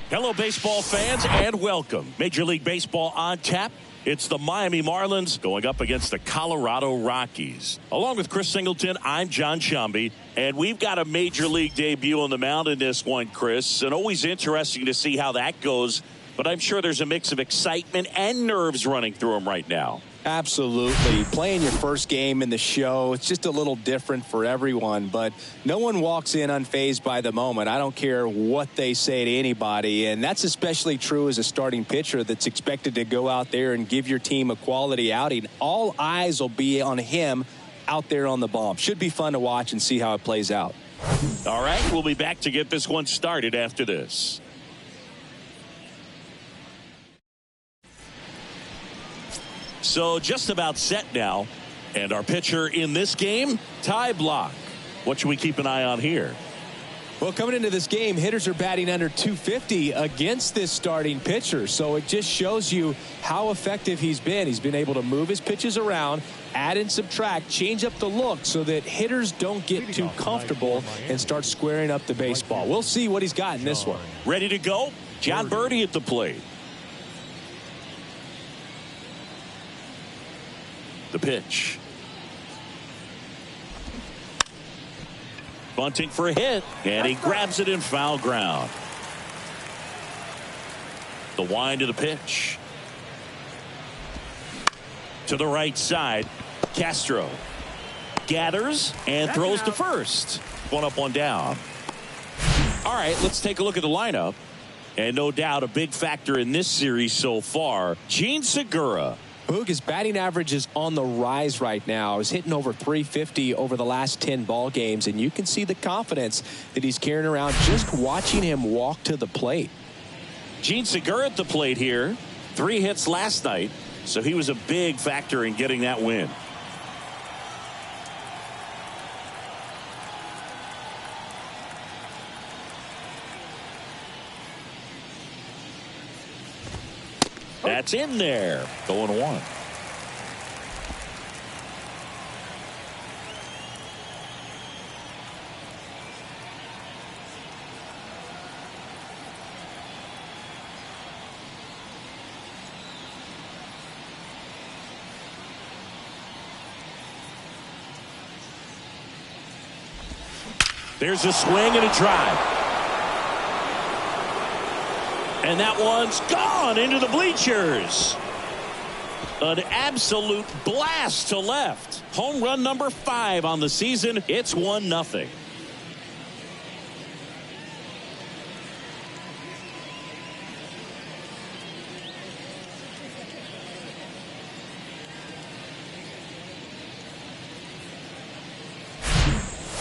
Hello, baseball fans, and welcome. Major League Baseball on tap. It's the Miami Marlins going up against the Colorado Rockies. Along with Chris Singleton, I'm John Shambi, and we've got a Major League debut on the mound in this one, Chris, and always interesting to see how that goes, but I'm sure there's a mix of excitement and nerves running through him right now. Absolutely. Playing your first game in the show, it's just a little different for everyone, but no one walks in unfazed by the moment. I don't care what they say to anybody, and that's especially true as a starting pitcher that's expected to go out there and give your team a quality outing. All eyes will be on him out there on the bump. Should be fun to watch and see how it plays out. All right, we'll be back to get this one started after this. So just about set now. And our pitcher in this game, Ty Blach. What should we keep an eye on here? Well, coming into this game, hitters are batting under 250 against this starting pitcher. So it just shows you how effective he's been. He's been able to move his pitches around, add and subtract, change up the look so that hitters don't get too comfortable and start squaring up the baseball. We'll see what he's got in this one. Ready to go? John Birdie at the plate. The pitch. Bunting for a hit, and he grabs it in foul ground. The wind of the pitch. To the right side, Castro gathers and throws to first. One up, one down. All right, let's take a look at the lineup. And no doubt a big factor in this series so far, Gene Segura. Boog, his batting average is on the rise right now. He's hitting over 350 over the last 10 ball games, and you can see the confidence that he's carrying around just watching him walk to the plate. Gene Segura at the plate here. 3 hits last night, so he was a big factor in getting that win. That's in there. 0-1. There's a swing and a drive. And that one's gone into the bleachers. An absolute blast to left. Home run number 5 on the season. It's 1-0.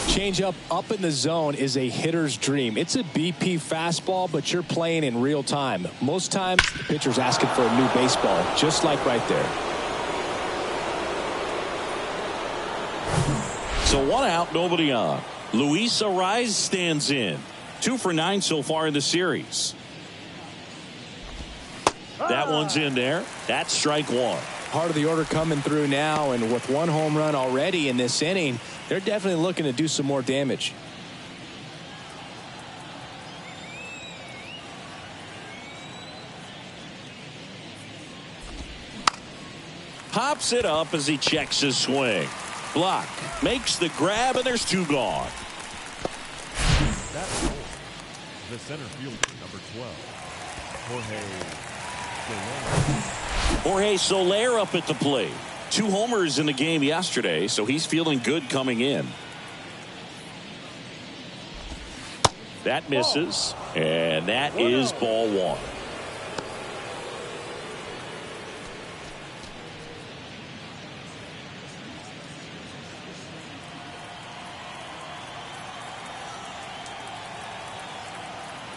Changeup up in the zone is a hitter's dream. It's a BP fastball, but you're playing in real time. Most times, the pitcher's asking for a new baseball, just like right there. So 1 out, nobody on. Luis Arraez stands in. 2 for 9 so far in the series. That one's in there. That's strike 1. Part of the order coming through now, and with 1 home run already in this inning, they're definitely looking to do some more damage. Pops it up as he checks his swing. Block. Makes the grab, and there's 2 gone. That's the center fielder, number 12, Jorge Soler up at the plate. 2 homers in the game yesterday, so he's feeling good coming in. That misses, and that is ball 1.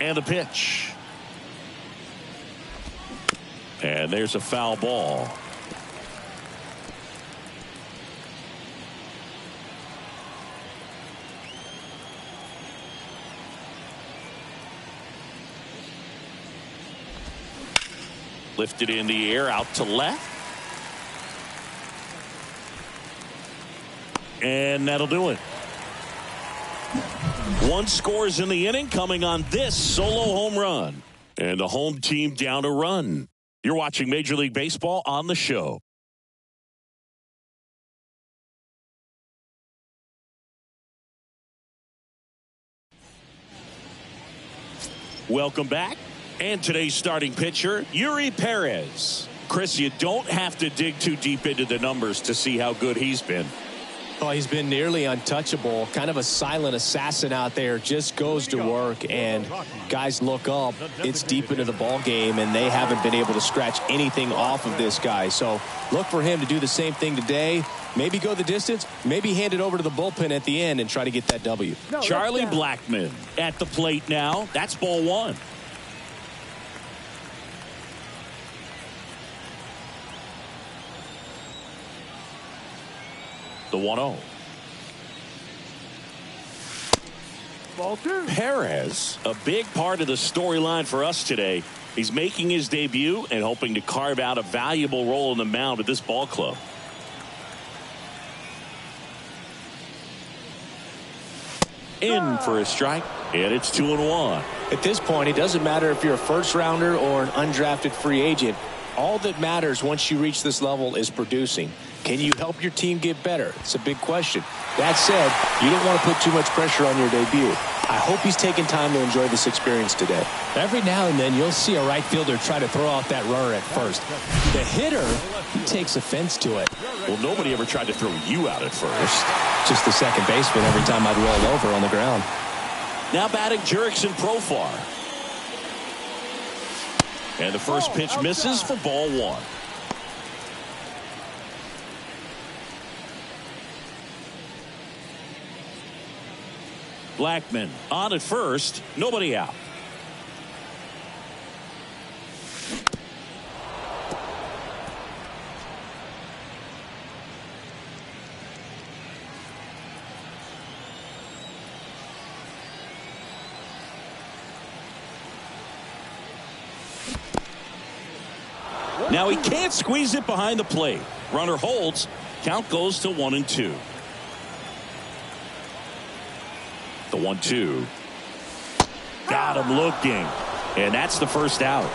And a pitch. And there's a foul ball. Lifted in the air out to left. And that'll do it. 1 scores in the inning coming on this solo home run. And the home team down a run. You're watching Major League Baseball on the show. Welcome back. And today's starting pitcher, Yuri Perez. Chris, you don't have to dig too deep into the numbers to see how good he's been. Oh, he's been nearly untouchable. Kind of a silent assassin out there. Just goes to work, and guys look up. It's deep into the ball game, and they haven't been able to scratch anything off of this guy. So look for him to do the same thing today. Maybe go the distance. Maybe hand it over to the bullpen at the end and try to get that W. Charlie Blackmon at the plate now. That's ball 1. The 1-0. ball 2. Perez, a big part of the storyline for us today. He's making his debut and hoping to carve out a valuable role in the mound with this ball club. In for a strike, and it's 2-1. At this point, it doesn't matter if you're a first rounder or an undrafted free agent. All that matters once you reach this level is producing. Can you help your team get better? It's a big question. That said, you don't want to put too much pressure on your debut. I hope he's taking time to enjoy this experience today. Every now and then you'll see a right fielder try to throw out that runner at first. The hitter, he takes offense to it. Well, nobody ever tried to throw you out at first. Just the second baseman every time I'd roll over on the ground. Now batting Jurickson Profar. And the first pitch misses for ball one. Blackman on at first, nobody out. Now he can't squeeze it behind the plate. Runner holds. Count goes to 1-2. The 1-2. Got him looking. And that's the first out.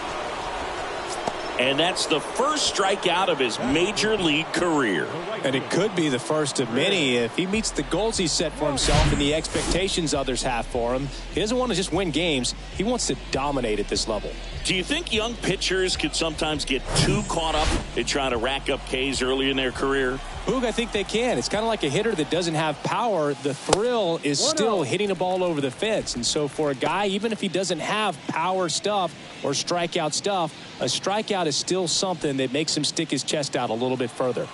And that's the first strikeout of his major league career. And it could be the first of many if he meets the goals he set for himself and the expectations others have for him. He doesn't want to just win games. He wants to dominate at this level. Do you think young pitchers could sometimes get too caught up in trying to rack up Ks early in their career? Boog, I think they can. It's kind of like a hitter that doesn't have power. The thrill is still hitting a ball over the fence. And so for a guy, even if he doesn't have power stuff or strikeout stuff, a strikeout is still something that makes him stick his chest out a little bit further.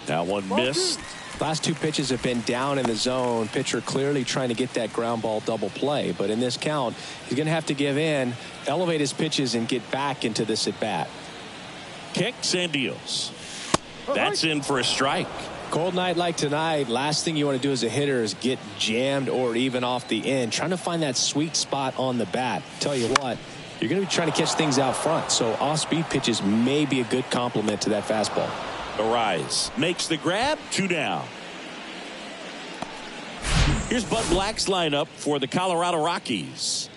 That one missed. Last two pitches have been down in the zone. Pitcher clearly trying to get that ground ball double play. But in this count, he's going to have to give in, elevate his pitches, and get back into this at bat. Kicks and deals. That's in for a strike. Cold night like tonight, last thing you want to do as a hitter is get jammed or even off the end. Trying to find that sweet spot on the bat. Tell you what, you're going to be trying to catch things out front. So off-speed pitches may be a good complement to that fastball. Arise makes the grab. 2 down. Here's Bud Black's lineup for the Colorado Rockies.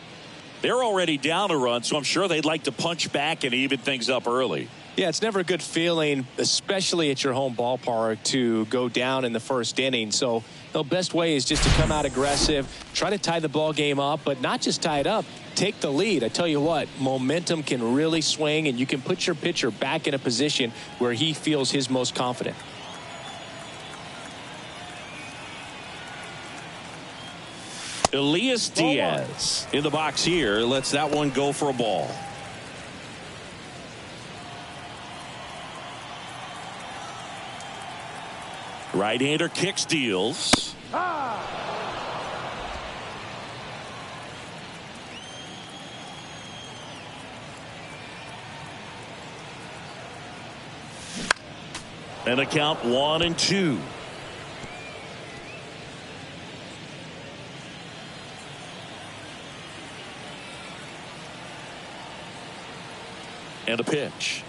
They're already down a run, so I'm sure they'd like to punch back and even things up early. Yeah, it's never a good feeling, especially at your home ballpark, to go down in the first inning. So the best way is just to come out aggressive, try to tie the ball game up, but not just tie it up, take the lead. I tell you what, momentum can really swing, and you can put your pitcher back in a position where he feels his most confident. Elias Diaz in the box here lets that one go for a ball. Right-hander kicks, deals. And a count 1-2. And a pitch.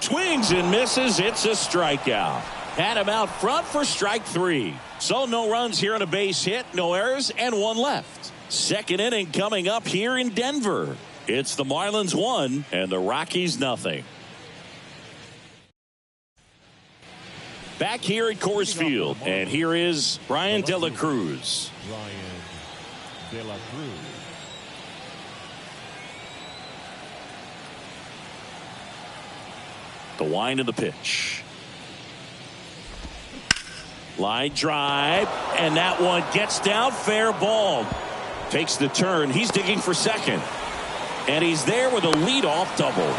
Swings and misses. It's a strikeout. Had him out front for strike 3. So no runs here on a base hit, no errors, and 1 left. Second inning coming up here in Denver. It's the Marlins 1 and the Rockies nothing. Back here at Coors Field, and here is Brian De La Cruz. Brian De La Cruz. The wind of the pitch. Line drive, and that one gets down, fair ball. Takes the turn. He's digging for second. And he's there with a leadoff double.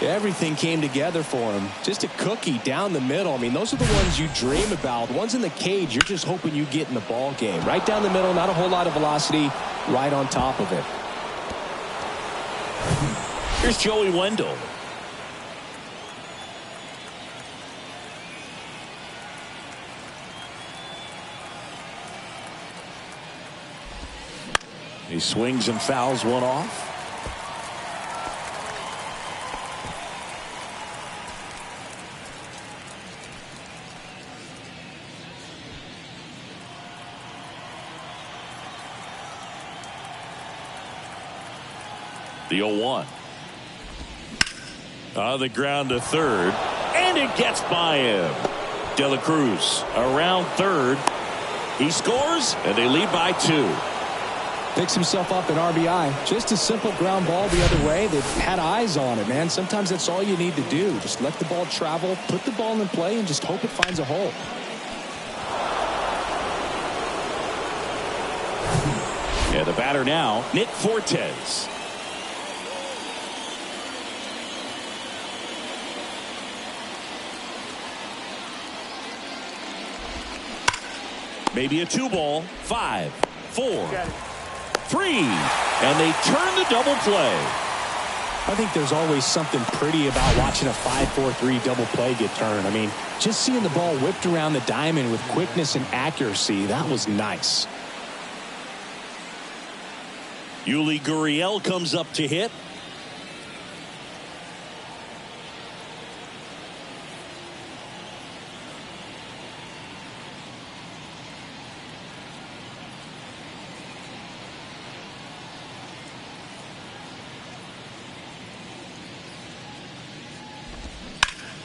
Everything came together for him. Just a cookie down the middle. I mean, those are the ones you dream about. The ones in the cage, you're just hoping you get in the ball game. Right down the middle, not a whole lot of velocity, right on top of it. Here's Joey Wendell. He swings and fouls one off. The 0-1. On the ground to third. And it gets by him. De La Cruz around third. He scores, and they lead by 2. Picks himself up an RBI. Just a simple ground ball the other way. They've had eyes on it, man. Sometimes that's all you need to do. Just let the ball travel, put the ball in play, and just hope it finds a hole. And the batter now, Nick Fortes. Maybe a 2-ball. 5, 4, 3. And they turn the double play. I think there's always something pretty about watching a 5-4-3 double play get turned. I mean, just seeing the ball whipped around the diamond with quickness and accuracy, that was nice. Yuli Gurriel comes up to hit.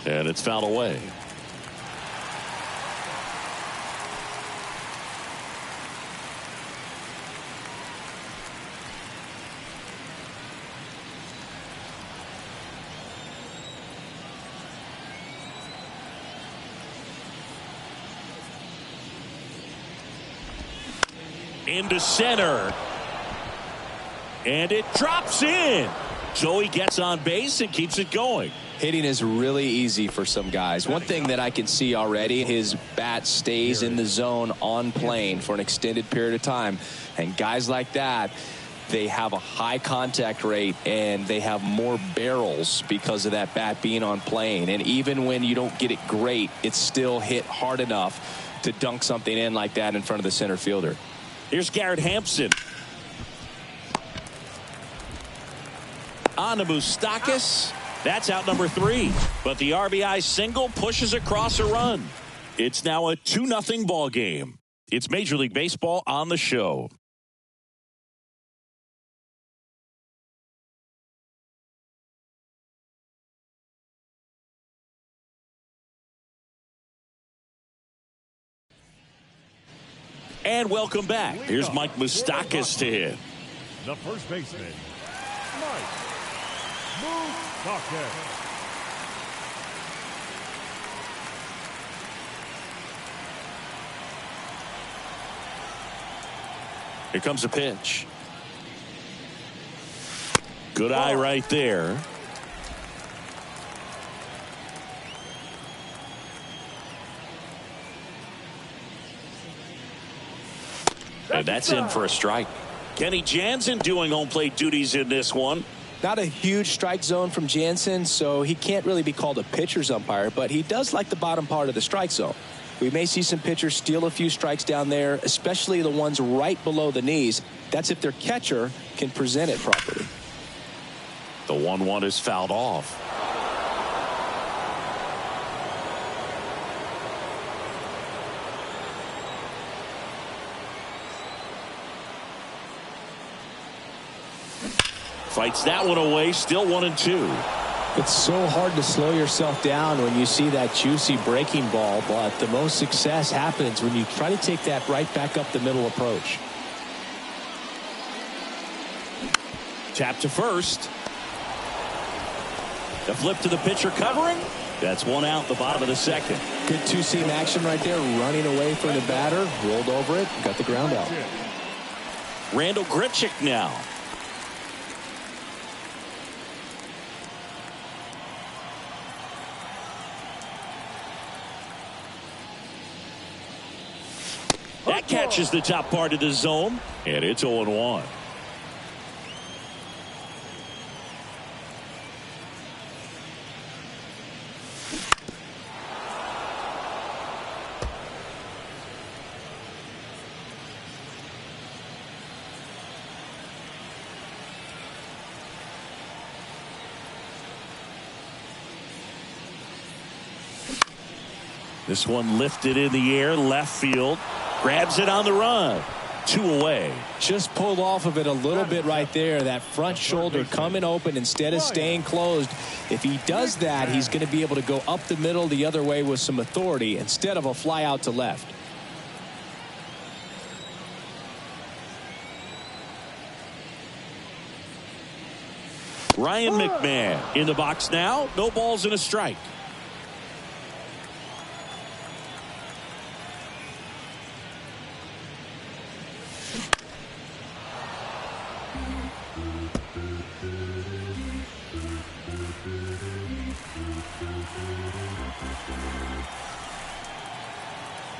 And it's fouled away. Into center. And it drops in. So he gets on base and keeps it going. Hitting is really easy for some guys. One thing that I can see already, his bat stays in the zone on plane for an extended period of time. And guys like that, they have a high contact rate and they have more barrels because of that bat being on plane. And even when you don't get it great, it's still hit hard enough to dunk something in like that in front of the center fielder. Here's Garrett Hampson. On to Moustakas. That's out number 3. But the RBI single pushes across a run. It's now a 2-0 ball game. It's Major League Baseball on the show. And welcome back. Here's Mike Moustakas to hit. The first baseman, Mike Moustakas. Here comes a pitch. Good eye right there. And that's in for a strike. Kenny Jansen doing home plate duties in this one. Not a huge strike zone from Jansen, so he can't really be called a pitcher's umpire, but he does like the bottom part of the strike zone. We may see some pitchers steal a few strikes down there, especially the ones right below the knees. That's if their catcher can present it properly. The 1-1 is fouled off. Fights that one away, still 1-2. It's so hard to slow yourself down when you see that juicy breaking ball, but the most success happens when you try to take that right back up the middle approach. Tap to first. The flip to the pitcher covering. That's one out, the bottom of the second. Good two-seam action right there, running away from the batter, rolled over it, got the ground out. Randall Grichuk now. That catches the top part of the zone, and it's 0-1. This one lifted in the air, left field. Grabs it on the run. 2 away. Just pulled off of it a little bit right there. That front shoulder coming open instead of staying closed. If he does that, he's going to be able to go up the middle the other way with some authority instead of a fly out to left. Ryan McMahon in the box now. No balls and a strike.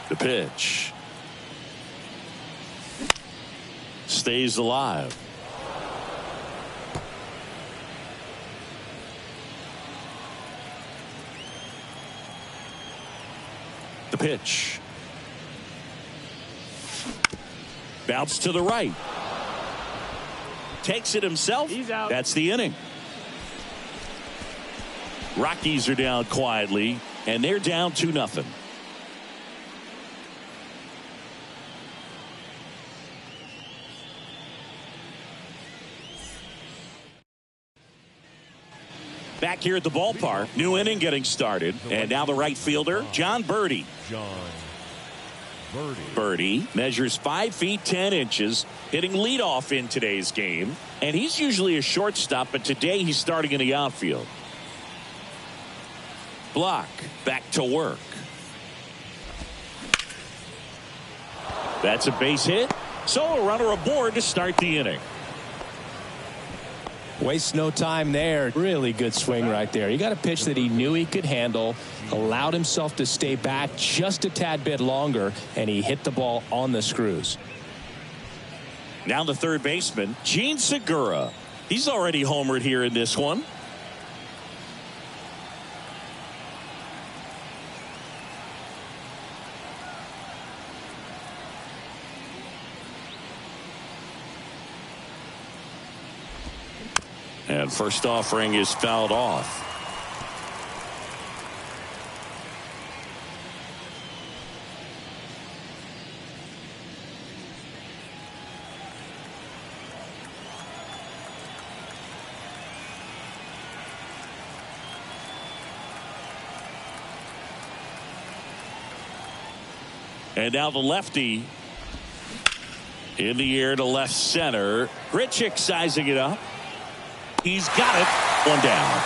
The pitch stays alive. The pitch. Bounce to the right. Takes it himself. He's out. That's the inning. Rockies are down quietly, and they're down 2-0. Back here at the ballpark, new inning getting started, and now the right fielder, John Birdie. Birdie measures 5 feet 10 inches, hitting leadoff in today's game, and he's usually a shortstop, but today he's starting in the outfield. Block, back to work. That's a base hit, so a runner aboard to start the inning. Wastes no time there. Really good swing right there. He got a pitch that he knew he could handle, allowed himself to stay back just a tad bit longer, and he hit the ball on the screws. Now the third baseman, Gene Segura. He's already homered here in this one. And first offering is fouled off. And now the lefty in the air to left center. Grichuk sizing it up. He's got it. One down.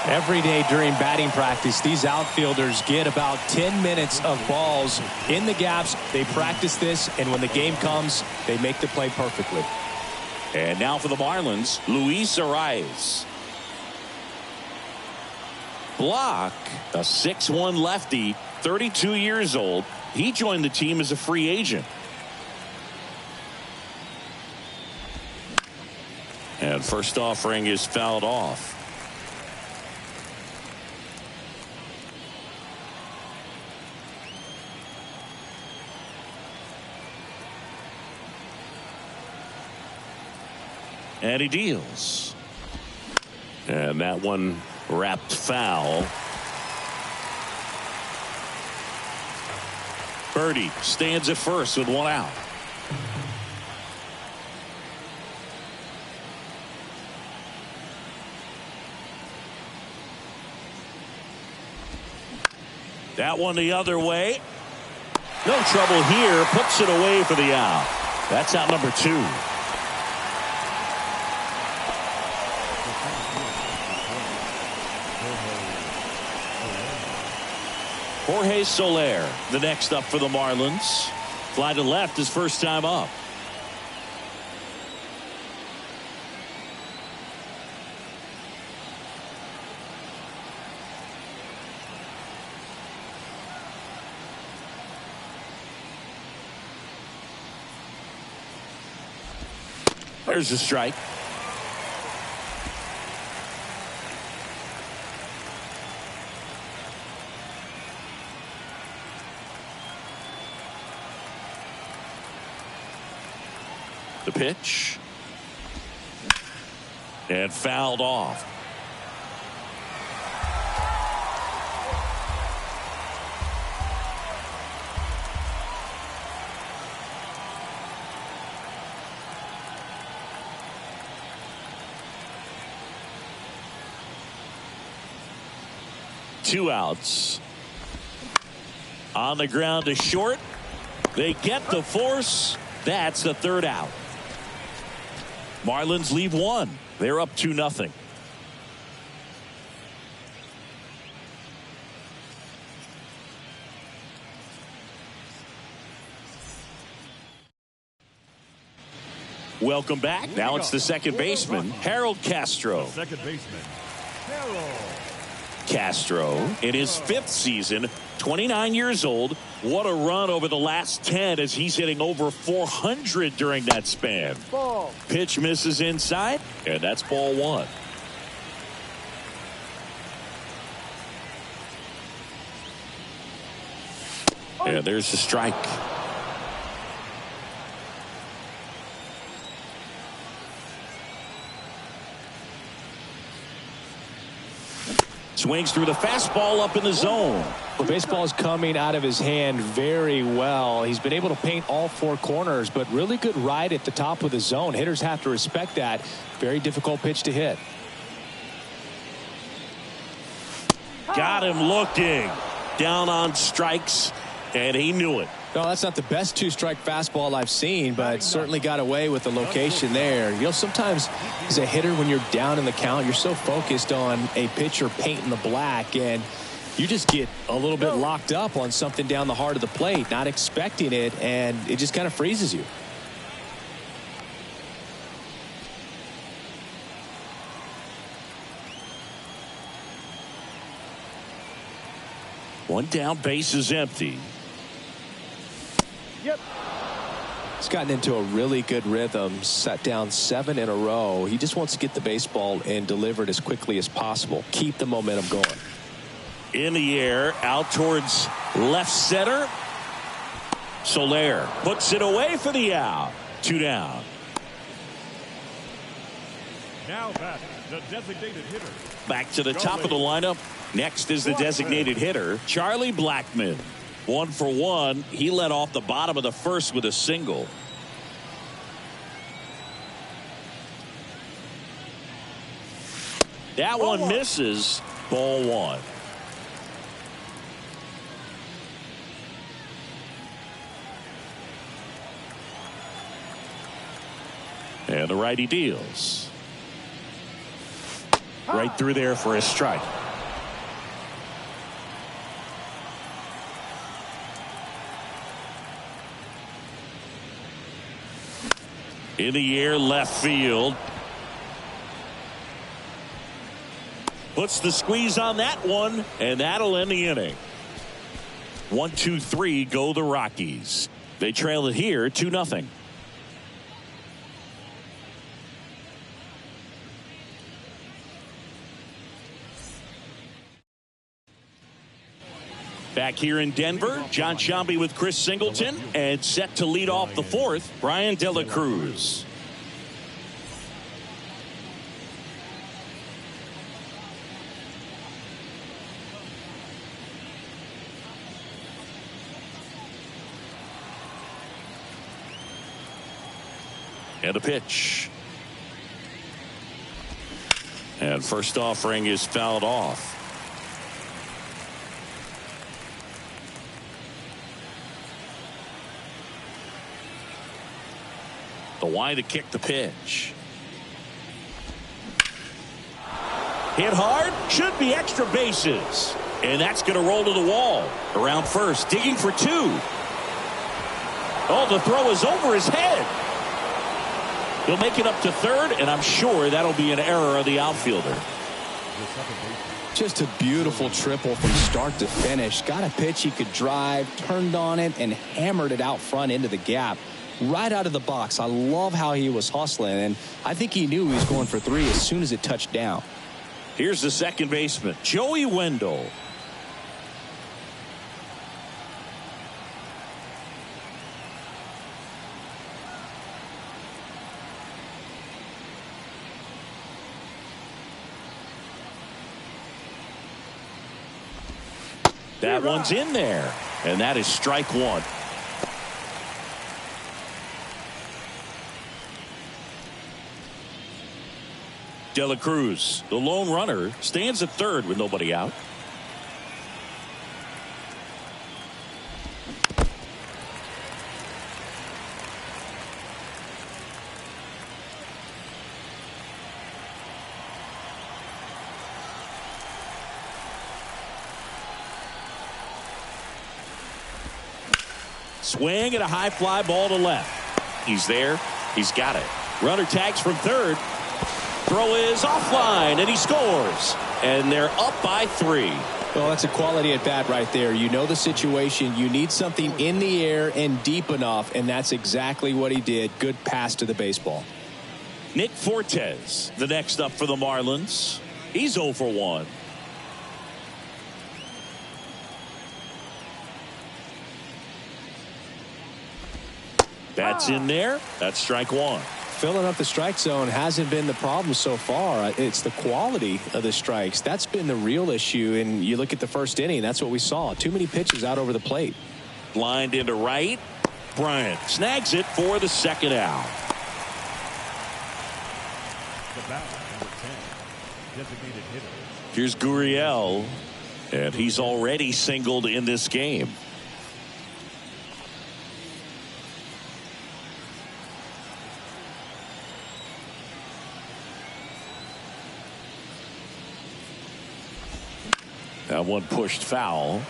Every day during batting practice, these outfielders get about 10 minutes of balls in the gaps. They practice this, and when the game comes, they make the play perfectly. And now for the Marlins, Luis Arias. Block, a 6'1 lefty, 32 years old. He joined the team as a free agent. And first offering is fouled off. And he deals. And that one wrapped foul. Birdie stands at first with one out. That one the other way. No trouble here. Puts it away for the out. That's out number 2. Jorge Soler, the next up for the Marlins. Fly to left his first time up. There's a strike. The pitch. And fouled off. 2 outs. On the ground to short. They get the force. That's the 3rd out. Marlins leave 1. They're up 2-0. Welcome back. Now it's the second baseman, Harold Castro. Second baseman, Harold Castro in his 5th season, 29 years old. What a run over the last 10 as he's hitting over 400 during that span. ball. Pitch misses inside, and that's ball 1. And there's the strike. Swings through the fastball up in the zone. The baseball is coming out of his hand very well. He's been able to paint all 4 corners, but really good ride at the top of the zone. Hitters have to respect that. Very difficult pitch to hit. Got him looking. Down on strikes, and he knew it. No, that's not the best 2-strike fastball I've seen, but certainly got away with the location there. You know, sometimes as a hitter, when you're down in the count, you're so focused on a pitcher painting the black, and you just get a little bit locked up on something down the heart of the plate, not expecting it, and it just kind of freezes you. One down, base is empty. He's gotten into a really good rhythm, set down 7 in a row. He just wants to get the baseball and deliver it as quickly as possible. Keep the momentum going. In the air, out towards left center. Soler puts it away for the out. 2 down. Now back, the designated hitter. Back to the top of the lineup. Next is the designated hitter, Charlie Blackmon. 1 for 1. He led off the bottom of the 1st with a single. That one misses. Ball 1. And the righty deals. Right through there for a strike. In the air, left field. Puts the squeeze on that one, and that'll end the inning. 1, 2, 3 go the Rockies. They trail it here 2-0. Back here in Denver, John Sciambi with Chris Singleton, and set to lead off the 4th, Brian De La Cruz. And a pitch. And first offering is fouled off. The wide to kick the pitch. Hit hard, should be extra bases. And that's going to roll to the wall. Around first, digging for 2. Oh, the throw is over his head. He'll make it up to 3rd, and I'm sure that'll be an error of the outfielder. Just a beautiful triple from start to finish. Got a pitch he could drive, turned on it, and hammered it out front into the gap. Right out of the box. I love how he was hustling, and I think he knew he was going for 3 as soon as it touched down. Here's the second baseman, Joey Wendell. That one's in there, and that is strike 1. De La Cruz, the lone runner, stands at 3rd with nobody out. Swing and a high fly ball to left. He's there. He's got it. Runner tags from third. Throw is offline, and he scores. And they're up by 3. Well, that's a quality at bat right there. You know the situation. You need something in the air and deep enough, and that's exactly what he did. Good pass to the baseball. Nick Fortes, the next up for the Marlins. He's 0 for 1. That's in there. That's strike 1. Filling up the strike zone hasn't been the problem so far. It's the quality of the strikes. That's been the real issue. And you look at the first inning, that's what we saw. Too many pitches out over the plate. Lined into right. Bryant snags it for the second out. The bat, number 10, designated hitter. Here's Gurriel, and he's already singled in this game. That one pushed foul.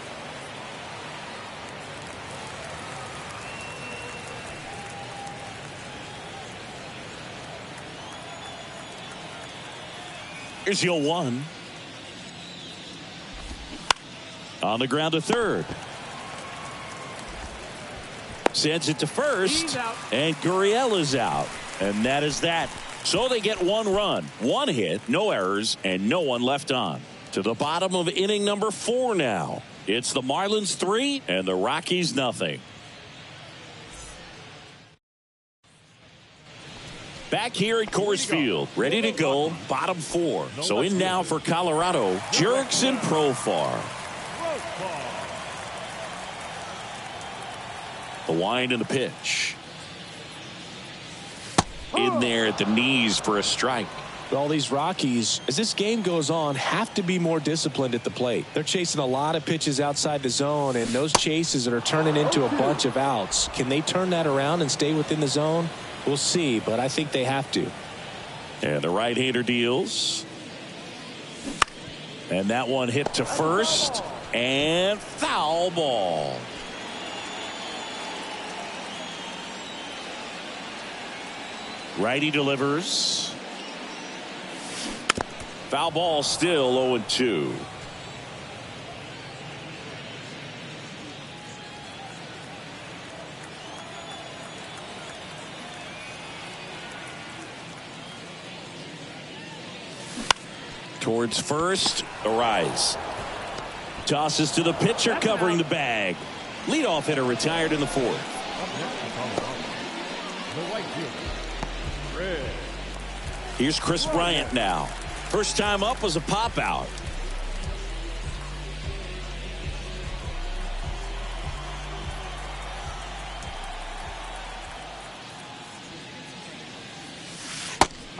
Here's the 0-1. On the ground to third. Sends it to first. And Gurriel is out. And that is that. So they get 1 run, 1 hit, no errors, and no one left on. To the bottom of inning number 4 now. It's the Marlins 3 and the Rockies nothing. Back here at Coors Field, ready to go, bottom 4. So in now for Colorado, Jurickson Profar. The wind and the pitch. In there at the knees for a strike. All these Rockies, as this game goes on, have to be more disciplined at the plate. They're chasing a lot of pitches outside the zone, and those chases that are turning into a bunch of outs. Can they turn that around and stay within the zone? We'll see, but I think they have to. And the right-hander deals. And that one hit to first. And foul ball. Righty delivers. Foul ball, still 0-2. Towards first, Arise. Tosses to the pitcher, covering the bag. Leadoff hitter retired in the 4th. The right fielder, Red. Here's Chris Bryant now. First time up was a pop out.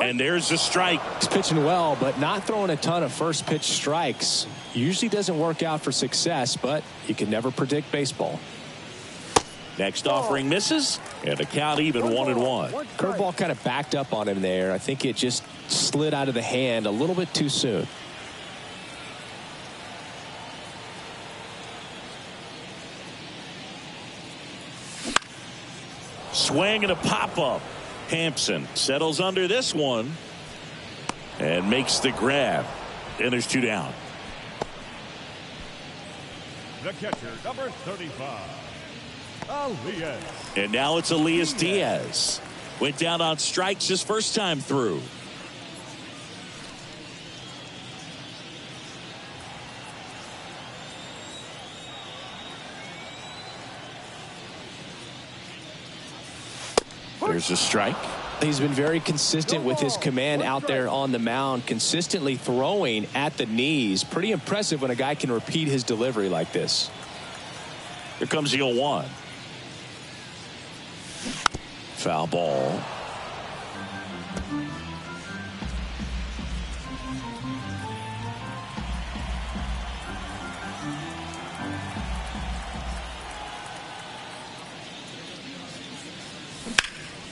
And there's a strike. He's pitching well, but not throwing a ton of first pitch strikes. Usually doesn't work out for success, but you can never predict baseball. Next offering misses, and the count even 1-1. Curveball kind of backed up on him there. I think it just slid out of the hand a little bit too soon. Swing and a pop-up. Hampson settles under this one and makes the grab. And there's 2 down. The catcher, number 35. Elias. And now it's Elias Diaz. Went down on strikes his first time through. There's a strike. He's been very consistent with his command out there on the mound, consistently throwing at the knees. Pretty impressive when a guy can repeat his delivery like this. Here comes the 0-1. Foul ball.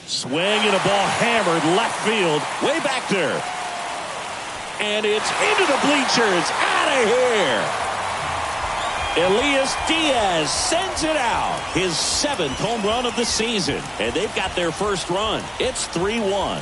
Swing and a ball hammered left field, way back there. And it's into the bleachers, out of here. Elias Diaz sends it out. His 7th home run of the season. And they've got their first run. It's 3-1.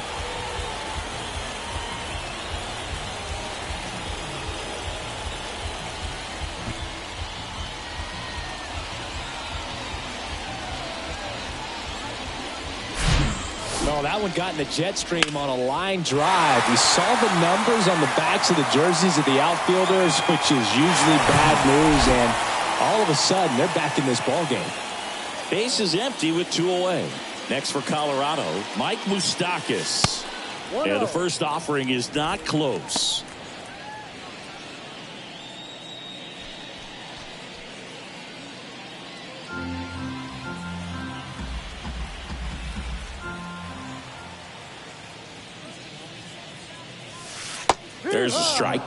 Oh, that one got in the jet stream on a line drive. We saw the numbers on the backs of the jerseys of the outfielders, which is usually bad news, and all of a sudden they're back in this ball game. Base is empty with 2 away. Next for Colorado, Mike Moustakas. And the first offering is not close. There's a strike.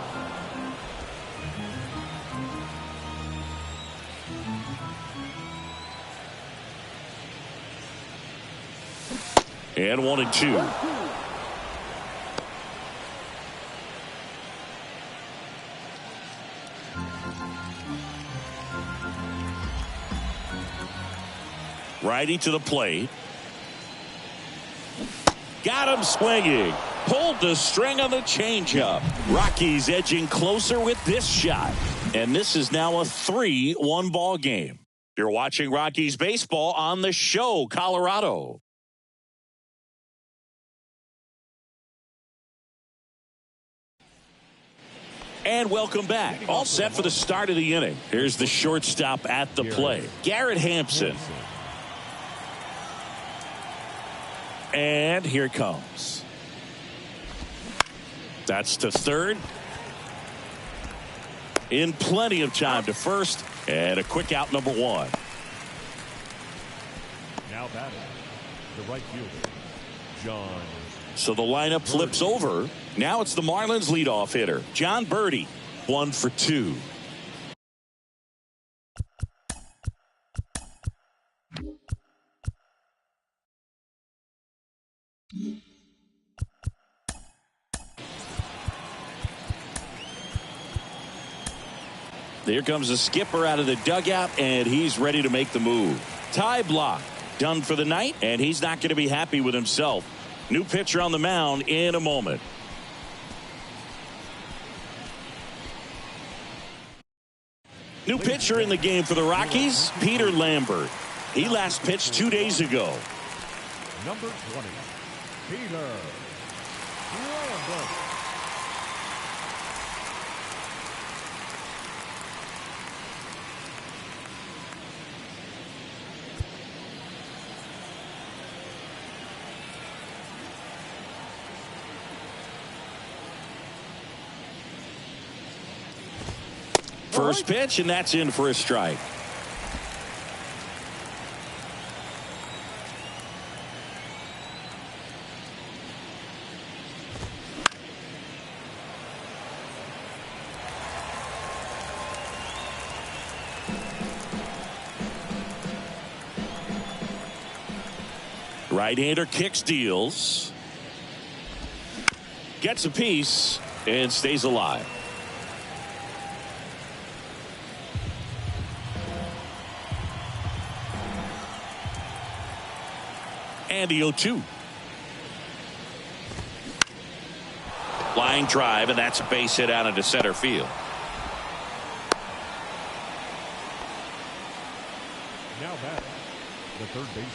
And 1-2. Righty to the plate. Got him swinging. Pulled the string on the changeup. Rockies edging closer with this shot. And this is now a 3-1 ball game. You're watching Rockies baseball on the show, Colorado. And welcome back. All set for the start of the inning. Here's the shortstop at the plate, Garrett Hampson. And here it comes. That's to third. In plenty of time to first. And a quick out, number 1. Now batting, the right fielder, John. So the lineup flips over. Now it's the Marlins leadoff hitter, John Birdie. 1 for 2. Here comes the skipper out of the dugout, and he's ready to make the move. Tie block done for the night, and he's not going to be happy with himself. New pitcher on the mound in a moment. New pitcher in the game for the Rockies, Peter Lambert. He last pitched 2 days ago. Number 20, Peter Lambert. First pitch, and that's in for a strike. Right-hander kicks, deals. Gets a piece and stays alive. And the 0-2. Line drive, and that's a base hit out into center field. Now back, the third baseman,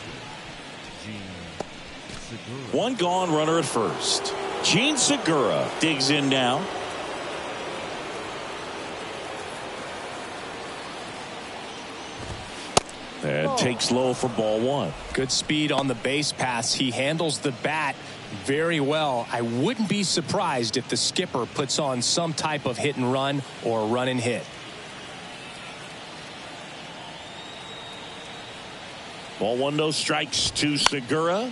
Gene Segura. One gone, runner at first. Gene Segura digs in now. And takes low for ball 1. Good speed on the base pass. He handles the bat very well. I wouldn't be surprised if the skipper puts on some type of hit and run or run and hit. Ball 1, no strikes to Segura.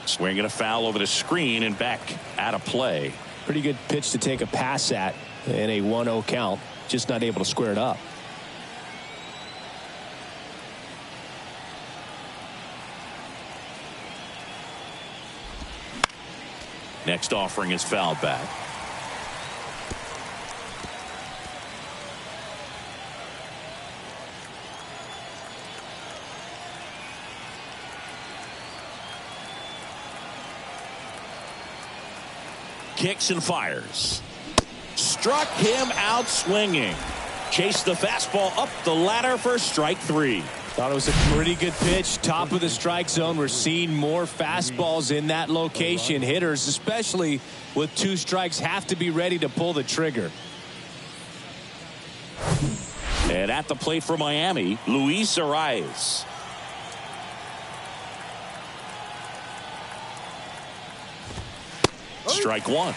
Swinging a foul over the screen and back out of play. Pretty good pitch to take a pass at in a 1-0 count. Just not able to square it up. Next offering is fouled back. kicks and fires. Struck him out swinging. Chased the fastball up the ladder for strike 3. Thought it was a pretty good pitch. Top of the strike zone. We're seeing more fastballs in that location. Hitters, especially with 2 strikes, have to be ready to pull the trigger. And at the plate for Miami, Luis Arias. Strike 1.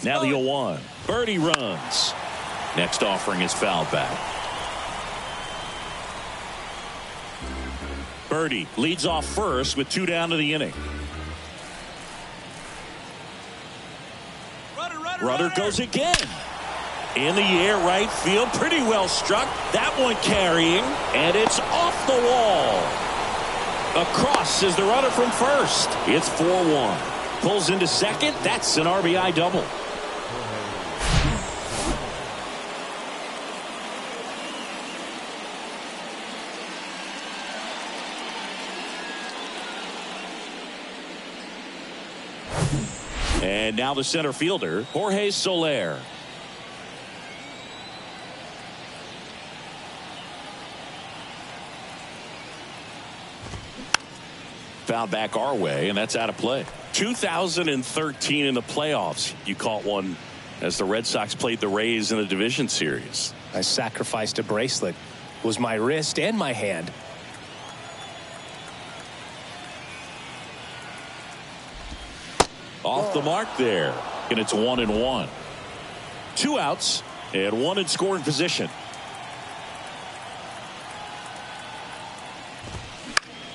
Now the 0-1. Birdie runs. Next offering is fouled back. Birdie leads off first with 2 down to the inning. Runner goes again. In the air, right field. Pretty well struck. That one carrying. And it's off the wall. Across is the runner from first. It's 4-1. Pulls into second. That's an RBI double. And now the center fielder, Jorge Soler. Foul back our way, and that's out of play. 2013 in the playoffs, you caught one as the Red Sox played the Rays in the division series. I sacrificed a bracelet. It was my wrist and my hand. Off the mark there, and it's 1-1. 2 outs and 1 in scoring position.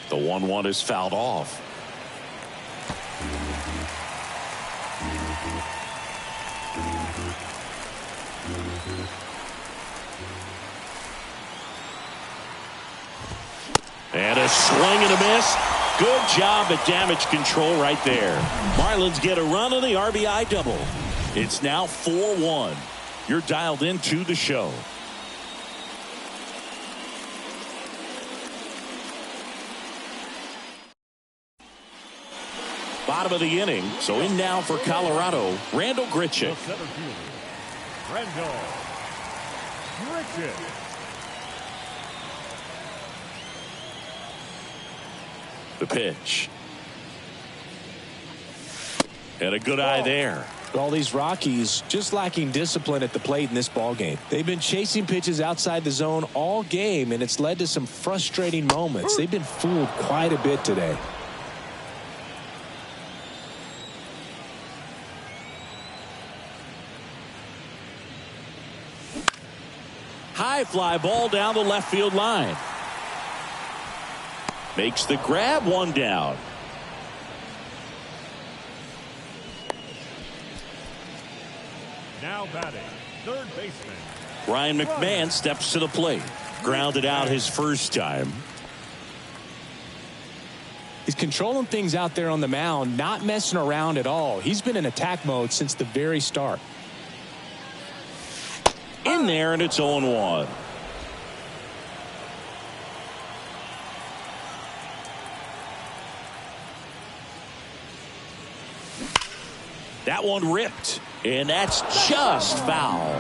The 1-1 is fouled off. And a swing and a miss. Good job at damage control right there. Marlins get a run on the RBI double. It's now 4-1. You're dialed into the show. Bottom of the inning. So in now for Colorado, Randall Grichuk. The center fielder, Randall Grichuk. The pitch. And a good eye there. All these Rockies just lacking discipline at the plate in this ball game. They've been chasing pitches outside the zone all game, and it's led to some frustrating moments. They've been fooled quite a bit today. High fly ball down the left field line. Makes the grab, 1 down. Now batting, third baseman. Ryan McMahon steps to the plate. Grounded out his first time. He's controlling things out there on the mound, not messing around at all. He's been in attack mode since the very start. In there, and it's 0-1. That one ripped, and that's just foul.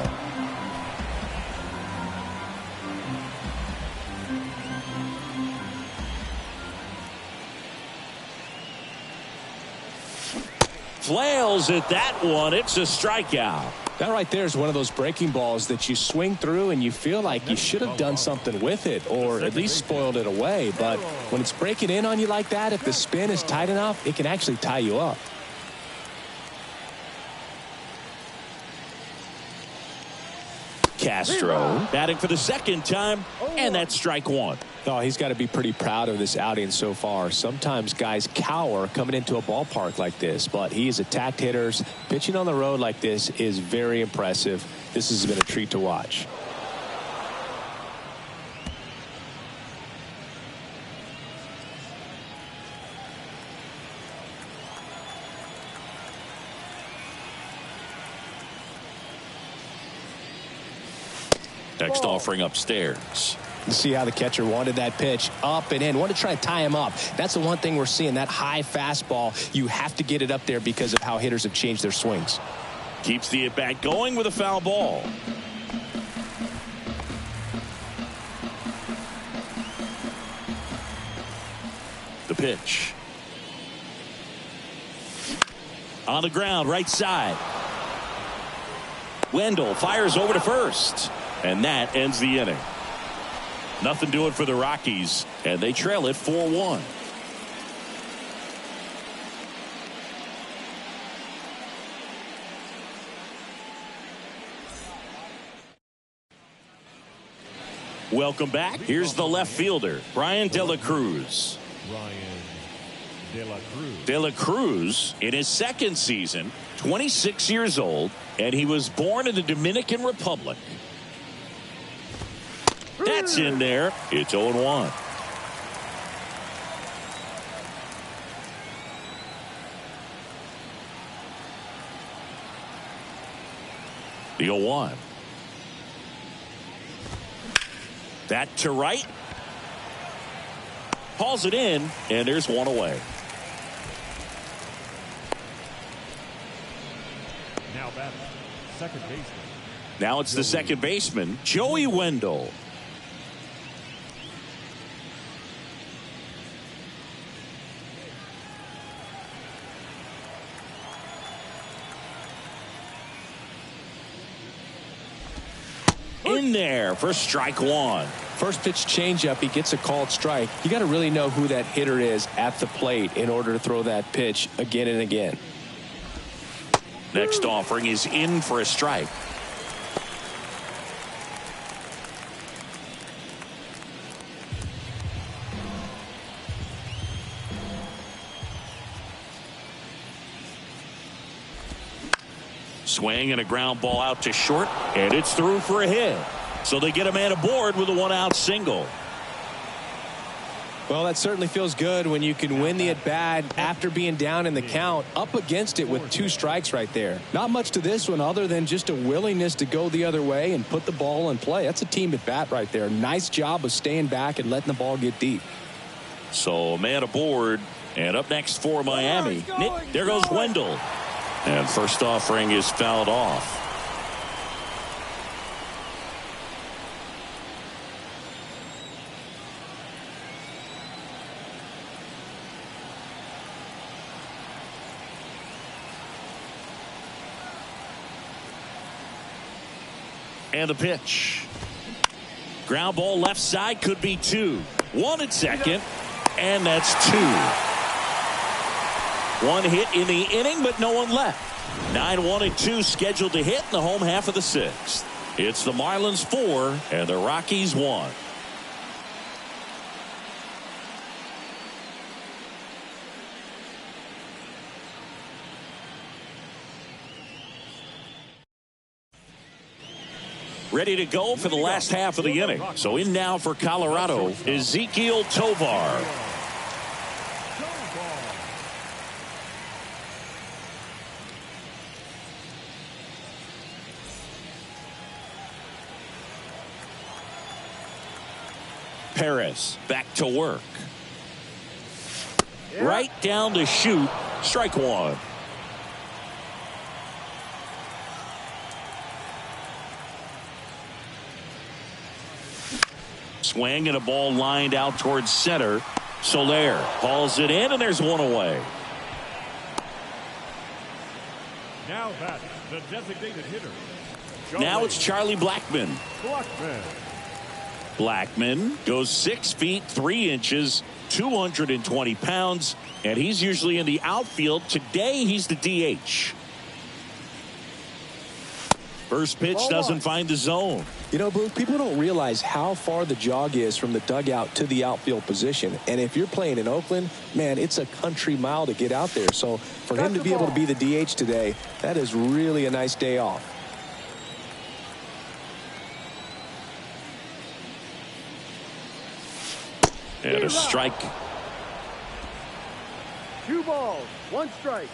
Flails at that one. It's a strikeout. That right there is one of those breaking balls that you swing through and you feel like you should have done something with it or at least spoiled it away. But when it's breaking in on you like that, if the spin is tight enough, it can actually tie you up. Castro batting for the second time, and that's strike 1. Oh, he's got to be pretty proud of this outing so far. Sometimes guys cower coming into a ballpark like this, but he has attacked hitters. Pitching on the road like this is very impressive. This has been a treat to watch. Next offering upstairs. You see how the catcher wanted that pitch up and in. Want to try to tie him up. That's the one thing we're seeing, that high fastball. You have to get it up there because of how hitters have changed their swings. Keeps the at-bat going with a foul ball. The pitch. On the ground, right side. Wendell fires over to first. And that ends the inning. Nothing doing for the Rockies, and they trail it 4-1. Welcome back. Here's the left fielder, Brian De La Cruz. De La Cruz, in his second season, 26 years old, and he was born in the Dominican Republic. That's in there. It's 0-1. The 0-1. That to right. Hauls it in, and there's one away. Now batting, second baseman. Now it's the second baseman, Joey Wendell. In there for strike one. First pitch changeup, he gets a called strike. You got to really know who that hitter is at the plate in order to throw that pitch again and again. Next offering is in for a strike. Swing and a ground ball out to short, and it's through for a hit. So they get a man aboard with a one-out single. Well, that certainly feels good when you can win the at-bat after being down in the count, up against it with 2 strikes right there. Not much to this one other than just a willingness to go the other way and put the ball in play. That's a team at-bat right there. Nice job of staying back and letting the ball get deep. So a man aboard, and up next for Miami. There goes Wendell. And first offering is fouled off. And the pitch. Ground ball left side, could be 2. 1 at second, and that's 2. 1 hit in the inning, but no one left. 9-1 and 2 scheduled to hit in the home half of the 6th. It's the Marlins 4 and the Rockies 1. Ready to go for the last half of the inning. So in now for Colorado, Ezequiel Tovar. Perez back to work. Right down to shoot. Strike one. Swing and a ball lined out towards center. Soler hauls it in, and there's one away. Now back the designated hitter. Now it's Charlie Blackmon. Blackmon goes 6 feet 3 inches, 220 pounds, and he's usually in the outfield. Today he's the DH. First pitch doesn't find the zone. You know, Boog, people don't realize how far the jog is from the dugout to the outfield position. And if you're playing in Oakland, man, it's a country mile to get out there. So for him to be able to be the DH today, that is really a nice day off. And a strike. 2 balls, 1 strike.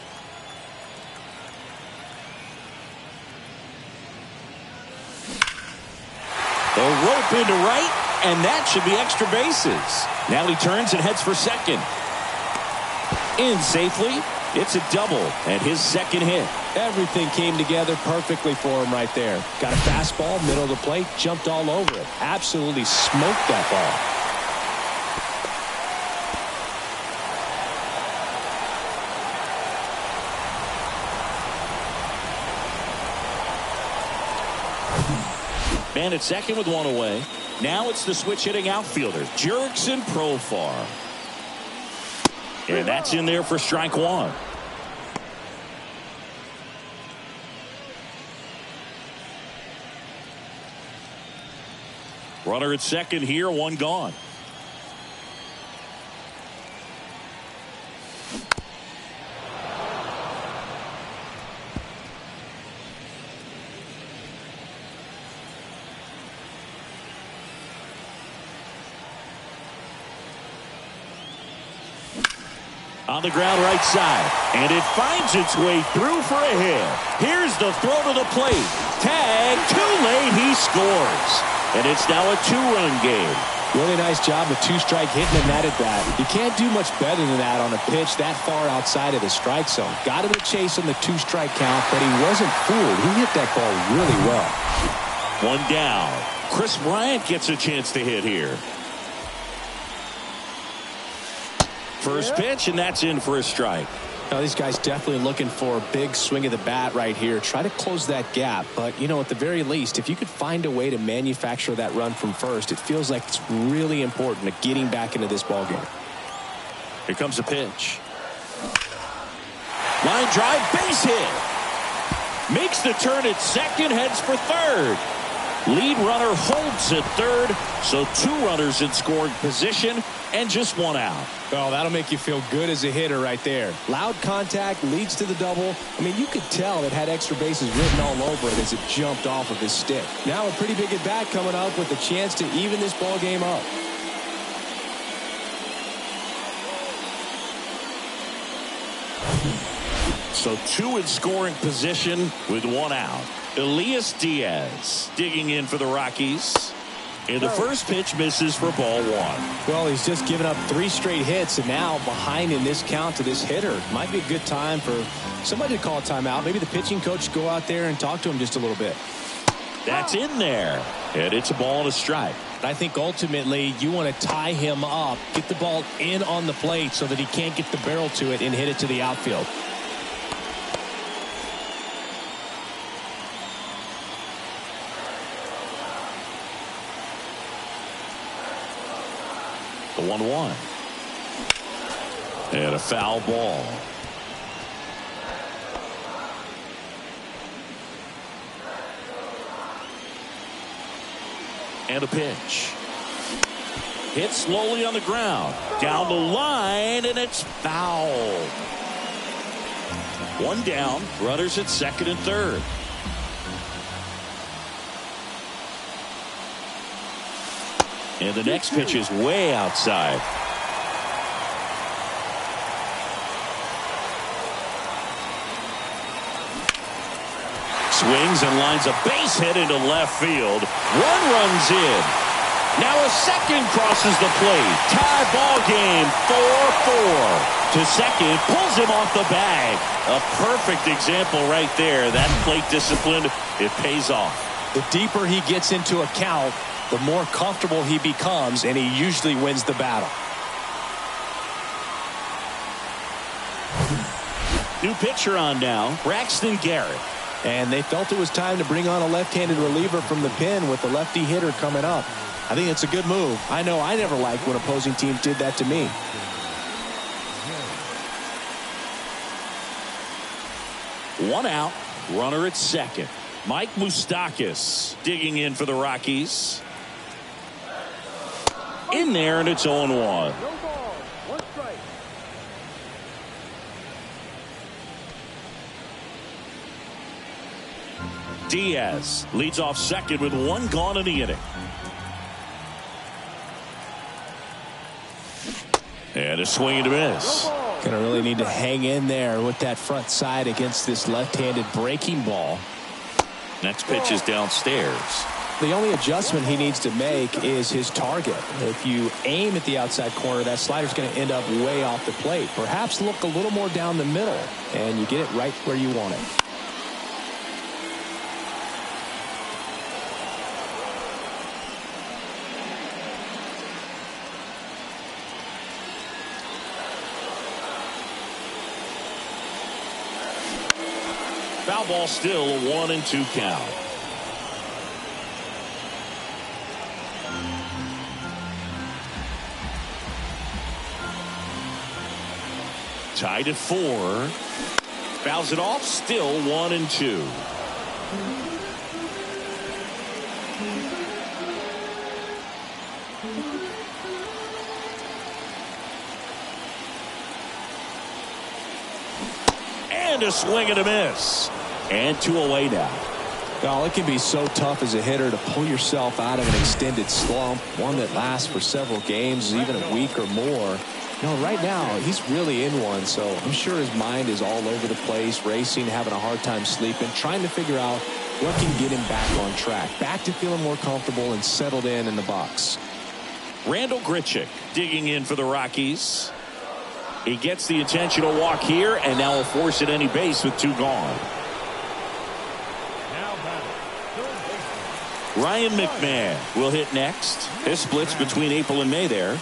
A rope into right, and that should be extra bases. Now he turns and heads for second. In safely. It's a double and his second hit. Everything came together perfectly for him right there. Got a fastball, middle of the plate, jumped all over it. Absolutely smoked that ball. Man at second with one away. Now it's the switch hitting outfielder, Jurickson Profar. And that's in there for strike one. Runner at second here, one gone. On the ground right side, and it finds its way through for a hit. Here's the throw to the plate. Tag, too late, he scores. And it's now a two-run game. Really nice job with two-strike hitting him that at bat. You can't do much better than that on a pitch that far outside of the strike zone. Got him a chase on the two-strike count, but he wasn't fooled. He hit that ball really well. One down. Chris Bryant gets a chance to hit here. First pitch, and that's in for a strike. Now, these guys definitely looking for a big swing of the bat right here. Try to close that gap. But, you know, at the very least, if you could find a way to manufacture that run from first, it feels like it's really important to getting back into this ballgame. Here comes a pitch. Line drive, base hit. Makes the turn at second, heads for third. Lead runner holds at third, so two runners in scoring position and just one out. Oh, that'll make you feel good as a hitter right there. Loud contact leads to the double. I mean, you could tell it had extra bases written all over it as it jumped off of his stick. Now a pretty big at-bat coming up with a chance to even this ball game up. So two in scoring position with one out. Elias Diaz digging in for the Rockies. And the first pitch misses for ball one. Well, he's just given up 3 straight hits, and now behind in this count to this hitter. Might be a good time for somebody to call a timeout. Maybe the pitching coach go out there and talk to him just a little bit. That's in there. And it's a ball and a strike. I think ultimately you want to tie him up, get the ball in on the plate so that he can't get the barrel to it and hit it to the outfield. The 1-1. And a foul ball. And a pitch. Hit slowly on the ground. Down the line, and it's foul. One down. Runners at second and third. And the next pitch is way outside. Swings and lines a base hit into left field. One runs in. Now a second crosses the plate. Tie ball game 4-4. To second, pulls him off the bag. A perfect example right there. That plate discipline, it pays off. The deeper he gets into a count, the more comfortable he becomes, and he usually wins the battle. New pitcher on now, Braxton Garrett. And they felt it was time to bring on a left-handed reliever from the pen with the lefty hitter coming up. I think it's a good move. I know I never liked when opposing teams did that to me. One out, runner at second. Mike Moustakas digging in for the Rockies. In there, and it's 0-1. No ball, 1 strike. Diaz leads off second with one gone in the inning. And a swing and a miss. Gonna really need to hang in there with that front side against this left-handed breaking ball. Next pitch is downstairs. The only adjustment he needs to make is his target. If you aim at the outside corner, that slider's going to end up way off the plate. Perhaps look a little more down the middle, and you get it right where you want it. Foul ball, still a 1-2 count. Tied at 4. Fouls it off, still 1-2. And a swing and a miss. And 2 away now. Well, it can be so tough as a hitter to pull yourself out of an extended slump, one that lasts for several games, even a week or more. You know, right now, he's really in one, so I'm sure his mind is all over the place, racing, having a hard time sleeping, trying to figure out what can get him back on track, back to feeling more comfortable and settled in the box. Randall Grichuk digging in for the Rockies. He gets the intentional walk here, and now will force at any base with 2 gone. Ryan McMahon will hit next. This splits between April and May there.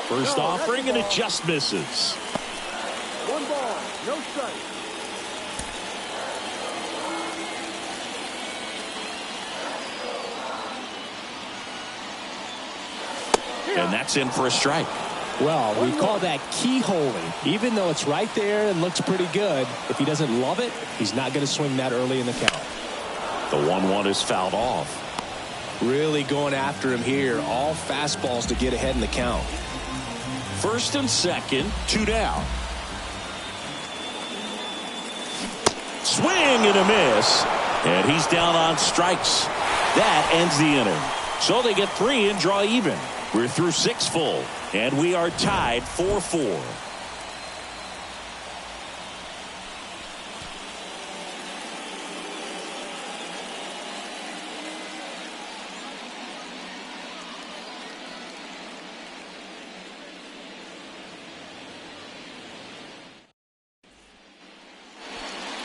First offering, and it just misses. 1 ball, no strike. And that's in for a strike. Well, we call that keyholing. Even though it's right there and looks pretty good, if he doesn't love it, he's not going to swing that early in the count. The 1-1 is fouled off. Really going after him here. All fastballs to get ahead in the count. First and second, 2 down. Swing and a miss. And he's down on strikes. That ends the inning. So they get 3 and draw even. We're through 6 full, and we are tied 4-4.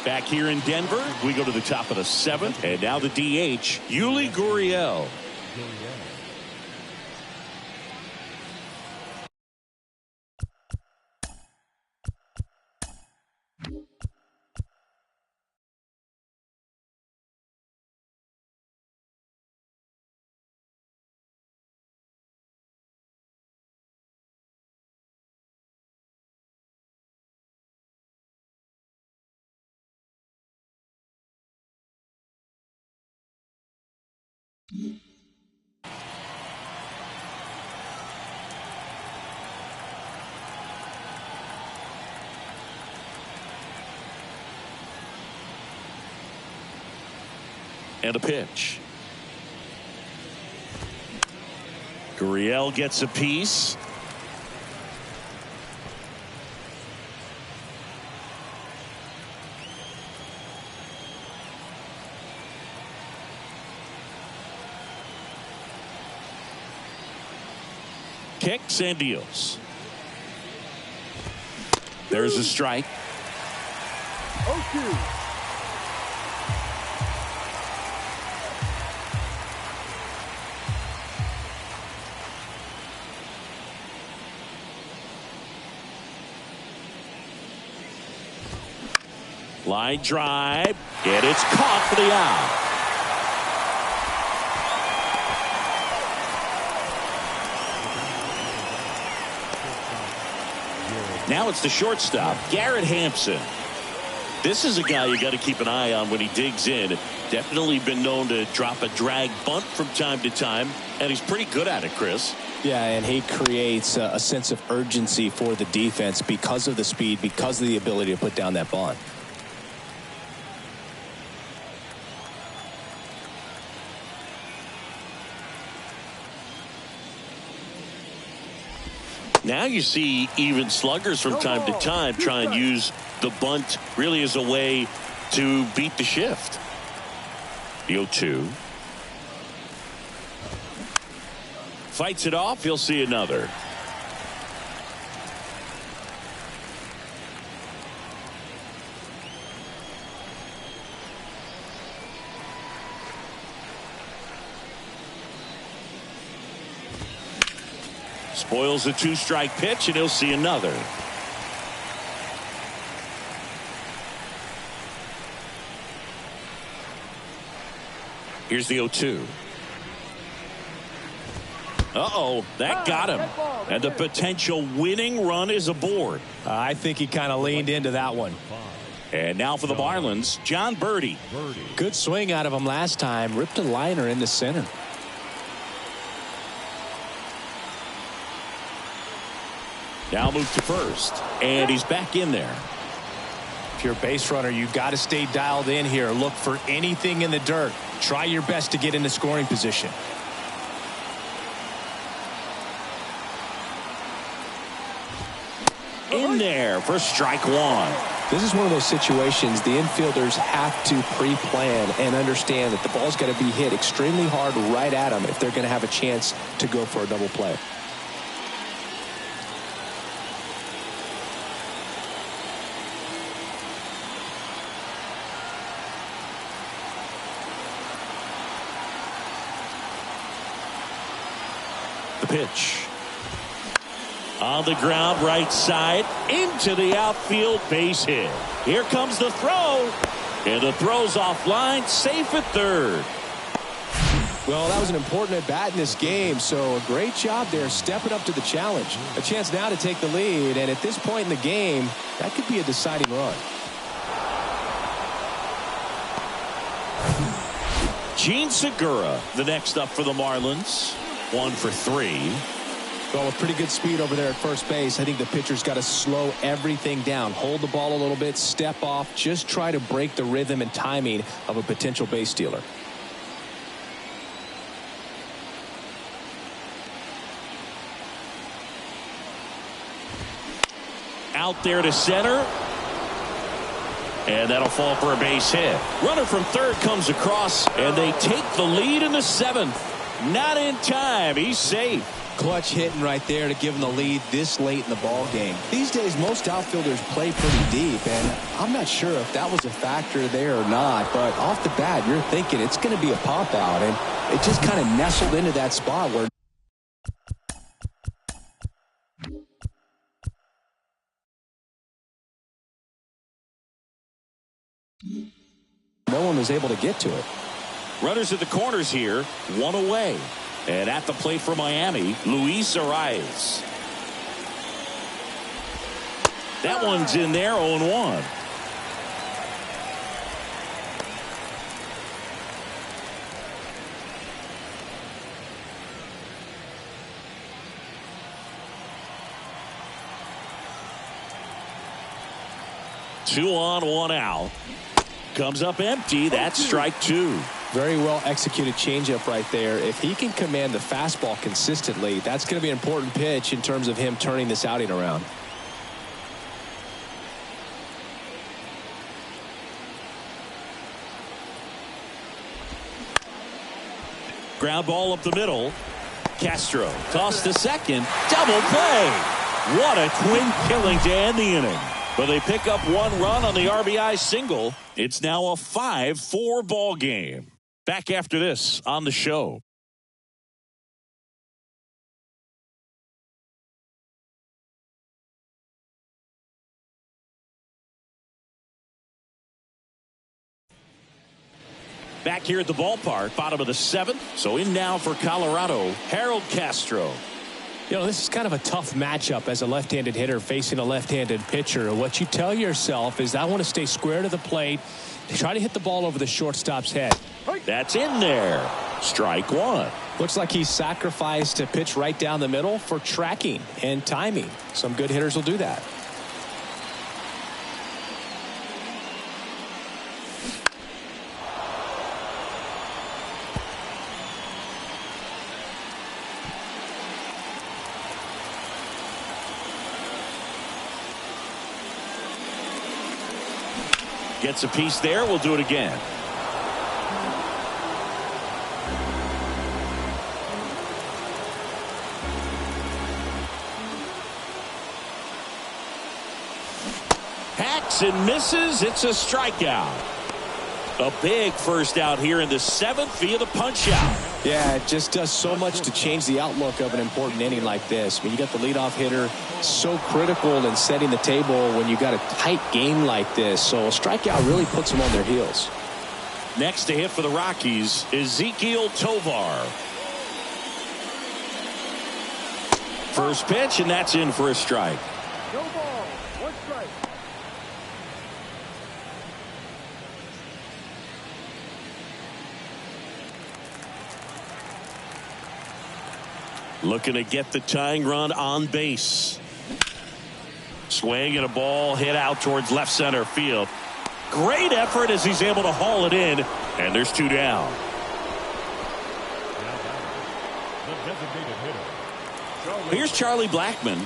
Back here in Denver, we go to the top of the 7th, and now the DH, Yuli Gurriel. And a pitch. Gurriel gets a piece. Kicks and deals. There's a strike. 0-2. Line drive, and it's caught for the out. Now it's the shortstop, Garrett Hampson. This is a guy you got to keep an eye on when he digs in. Definitely been known to drop a drag bunt from time to time, and he's pretty good at it, Chris. Yeah, and he creates a sense of urgency for the defense because of the speed, because of the ability to put down that bunt. Now you see even sluggers from time to time try and use the bunt really as a way to beat the shift. The 0-2. Fights it off. He'll see another. Spoils a 2-strike pitch, and he'll see another. Here's the 0-2. Uh-oh, that got him. And the potential winning run is aboard. I think he kind of leaned into that one. And now for the Marlins, John Birdie. Good swing out of him last time. Ripped a liner in the center. Now move to first. And he's back in there. If you're a base runner, you got to stay dialed in here. Look for anything in the dirt. Try your best to get into scoring position. In there for strike one. This is one of those situations the infielders have to pre-plan and understand that the ball's got to be hit extremely hard right at them if they're going to have a chance to go for a double play. The pitch. On the ground, right side, into the outfield, base hit. Here comes the throw. And the throw's offline, safe at third. Well, that was an important at-bat in this game, so a great job there stepping up to the challenge. A chance now to take the lead, and at this point in the game, that could be a deciding run. Gene Segura, the next up for the Marlins. 1 for 3. Well, with pretty good speed over there at first base, I think the pitcher's got to slow everything down. Hold the ball a little bit, step off, just try to break the rhythm and timing of a potential base stealer. Out there to center. And that'll fall for a base hit. Runner from third comes across, and they take the lead in the 7th. Not in time. He's safe. Clutch hitting right there to give them the lead this late in the ball game. These days, most outfielders play pretty deep, and I'm not sure if that was a factor there or not, but off the bat, you're thinking it's going to be a pop out, and it just kind of nestled into that spot where no one was able to get to it. Runners at the corners here, 1 away. And at the plate for Miami, Luis Arias. That one's in there, 0-1. Two on, 1 out. Comes up empty. That's strike 2. Very well executed changeup right there. If he can command the fastball consistently, that's going to be an important pitch in terms of him turning this outing around. Ground ball up the middle. Castro tossed to second. Double play. What a twin killing to end the inning. But they pick up 1 run on the RBI single. It's now a 5-4 ball game. Back after this on the show. Back here at the ballpark, bottom of the 7th. So in now for Colorado, Harold Castro. You know, this is kind of a tough matchup as a left-handed hitter facing a left-handed pitcher. What you tell yourself is I want to stay square to the plate, try to hit the ball over the shortstop's head. That's in there. Strike 1. Looks like he sacrificed a pitch right down the middle for tracking and timing. Some good hitters will do that. Gets a piece there. We'll do it again. Hacks and misses. It's a strikeout. A big first out here in the 7th via the punch out. Yeah, it just does so much to change the outlook of an important inning like this. When you got the leadoff hitter, so critical in setting the table when you got a tight game like this. So a strikeout really puts them on their heels. Next to hit for the Rockies, Ezequiel Tovar. First pitch, and that's in for a strike. No ball. One strike. Looking to get the tying run on base. Swing and a ball hit out towards left center field. Great effort as he's able to haul it in, and there's 2 down. The designated hitter. Here's Charlie Blackmon.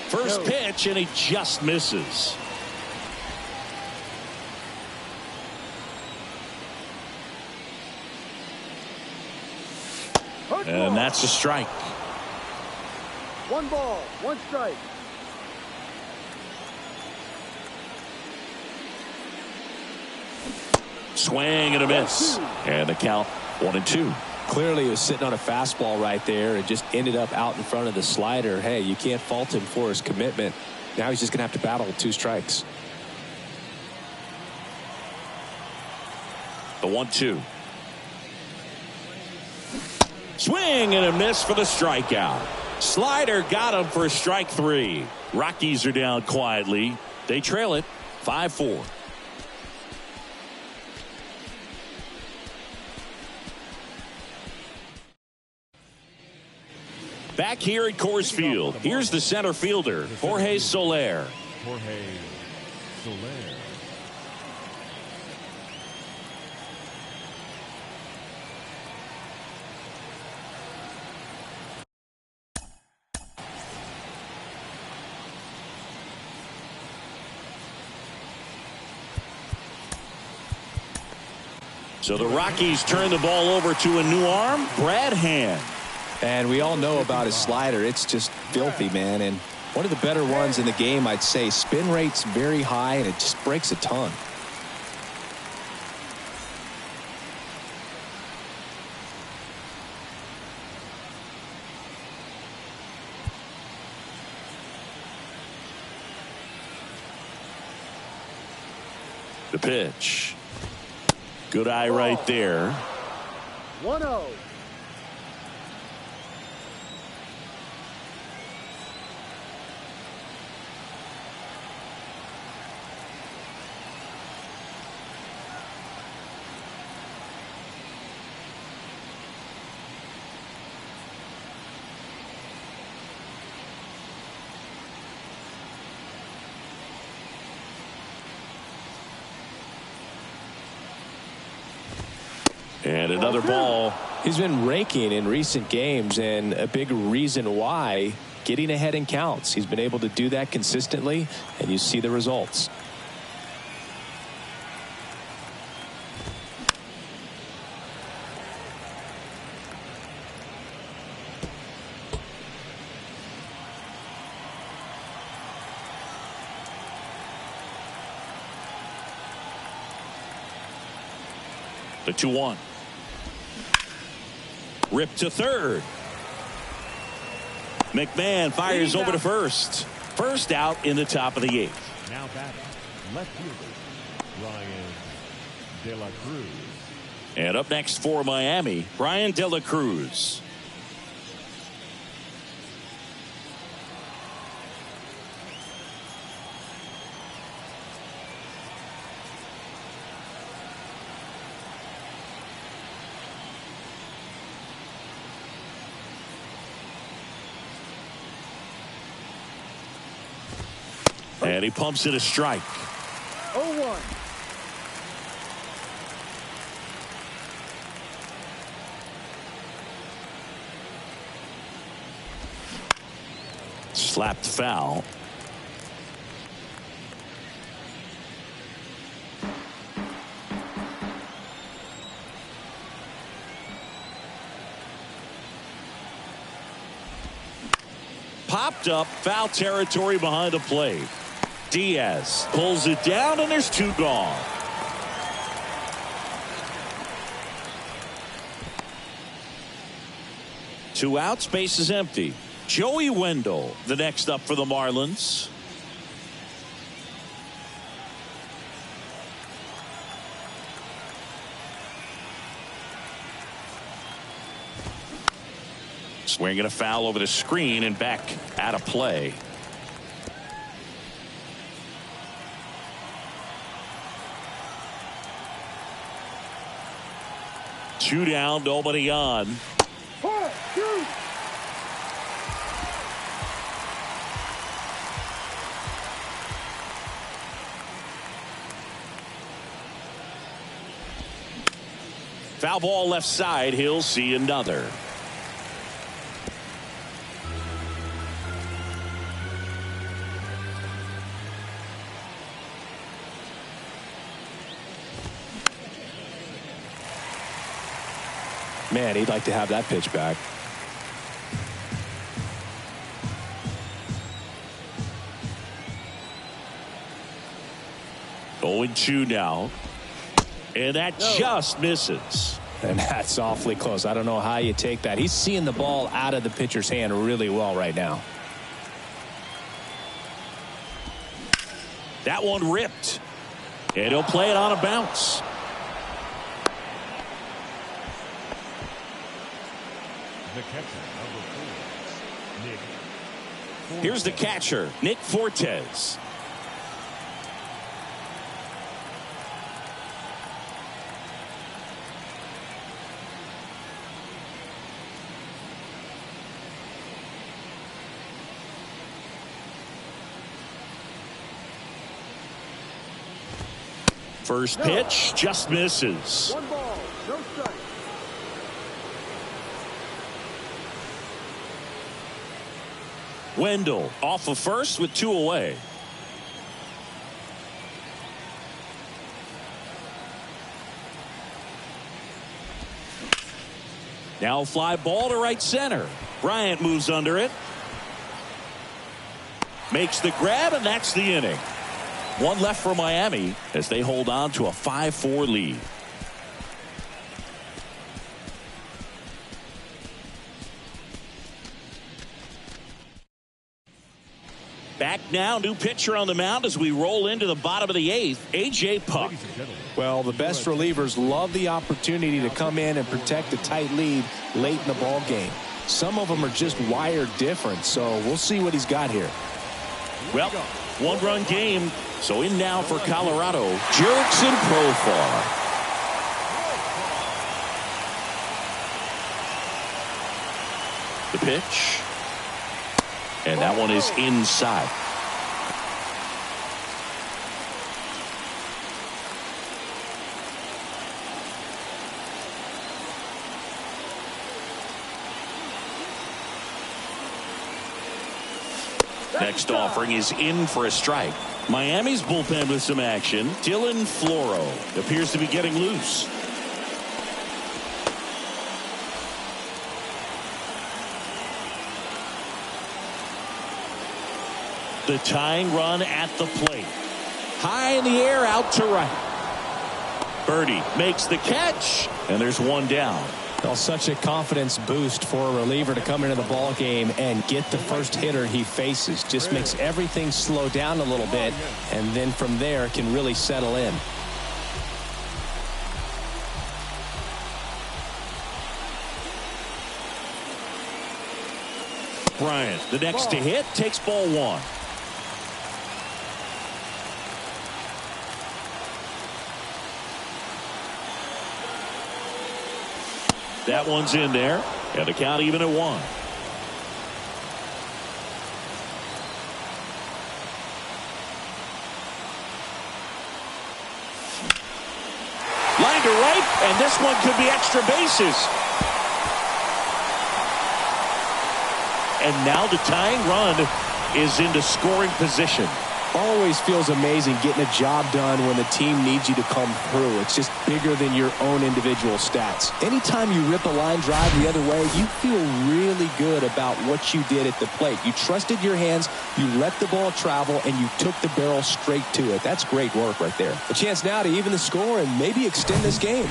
First pitch, and he just misses. And that's a strike. 1 ball, 1 strike. Swing and a miss. And the count 1-2. Clearly he was sitting on a fastball right there and just ended up out in front of the slider. Hey, you can't fault him for his commitment. Now he's just going to have to battle with 2 strikes. The 1-2. Swing and a miss for the strikeout. Slider got him for strike 3. Rockies are down quietly. They trail it 5-4. Back here at Coors Field, here's the center fielder, Jorge Soler. Jorge Soler. So the Rockies turn the ball over to a new arm, Brad Hand. And we all know about his slider. It's just filthy, man. And one of the better ones in the game, I'd say. Spin rate's very high, and it just breaks a ton. The pitch. Good eye right there. 1-0. And another ball. He's been raking in recent games, and a big reason why, getting ahead in counts. He's been able to do that consistently, and you see the results. The 2-1. Ripped to third. McMahon fires over to first. First out in the top of the 8th. Now batting, left fielder Ryan De La Cruz. And up next for Miami, Brian De La Cruz. And he pumps it a strike. 0-1. Slapped foul. Popped up, foul territory behind the plate. Diaz pulls it down, and there's two gone. Two outs, base is empty. Joey Wendell, the next up for the Marlins. Swinging a foul over the screen and back out of play. Two down, nobody on. 4, 2. Foul ball left side. He'll see another. Man, he'd like to have that pitch back. Going 2 now. And that just misses. And that's awfully close. I don't know how you take that. He's seeing the ball out of the pitcher's hand really well right now. That one ripped. And he'll play it on a bounce. The catcher, number 4, Nick Fortes. Here's the catcher, Nick Fortes. First pitch just misses. 1 ball, no strike. Wendell off of first with 2 away. Now fly ball to right center. Bryant moves under it. Makes the grab, and that's the inning. One left for Miami as they hold on to a 5-4 lead. Back now, new pitcher on the mound as we roll into the bottom of the 8th, A.J. Puck. Well, the best relievers love the opportunity to come in and protect a tight lead late in the ball game. Some of them are just wired different, so we'll see what he's got here. Well, 1-run game. So in now for Colorado, Jurickson Profar. The pitch. And that one is inside. Next offering is in for a strike. Miami's bullpen with some action. Dylan Floro appears to be getting loose. The tying run at the plate. High in the air, out to right. Birdie makes the catch, and there's one down. Well, such a confidence boost for a reliever to come into the ball game and get the first hitter he faces. Just makes everything slow down a little bit, and then from there can really settle in. Bryant, the next to hit, takes ball 1. That one's in there, and the count even at 1. Line to right, and this one could be extra bases. And now the tying run is into scoring position. Always feels amazing getting a job done when the team needs you to come through. It's just bigger than your own individual stats. Anytime you rip a line drive the other way, you feel really good about what you did at the plate. You trusted your hands, you let the ball travel, and you took the barrel straight to it. That's great work right there. A chance now to even the score and maybe extend this game.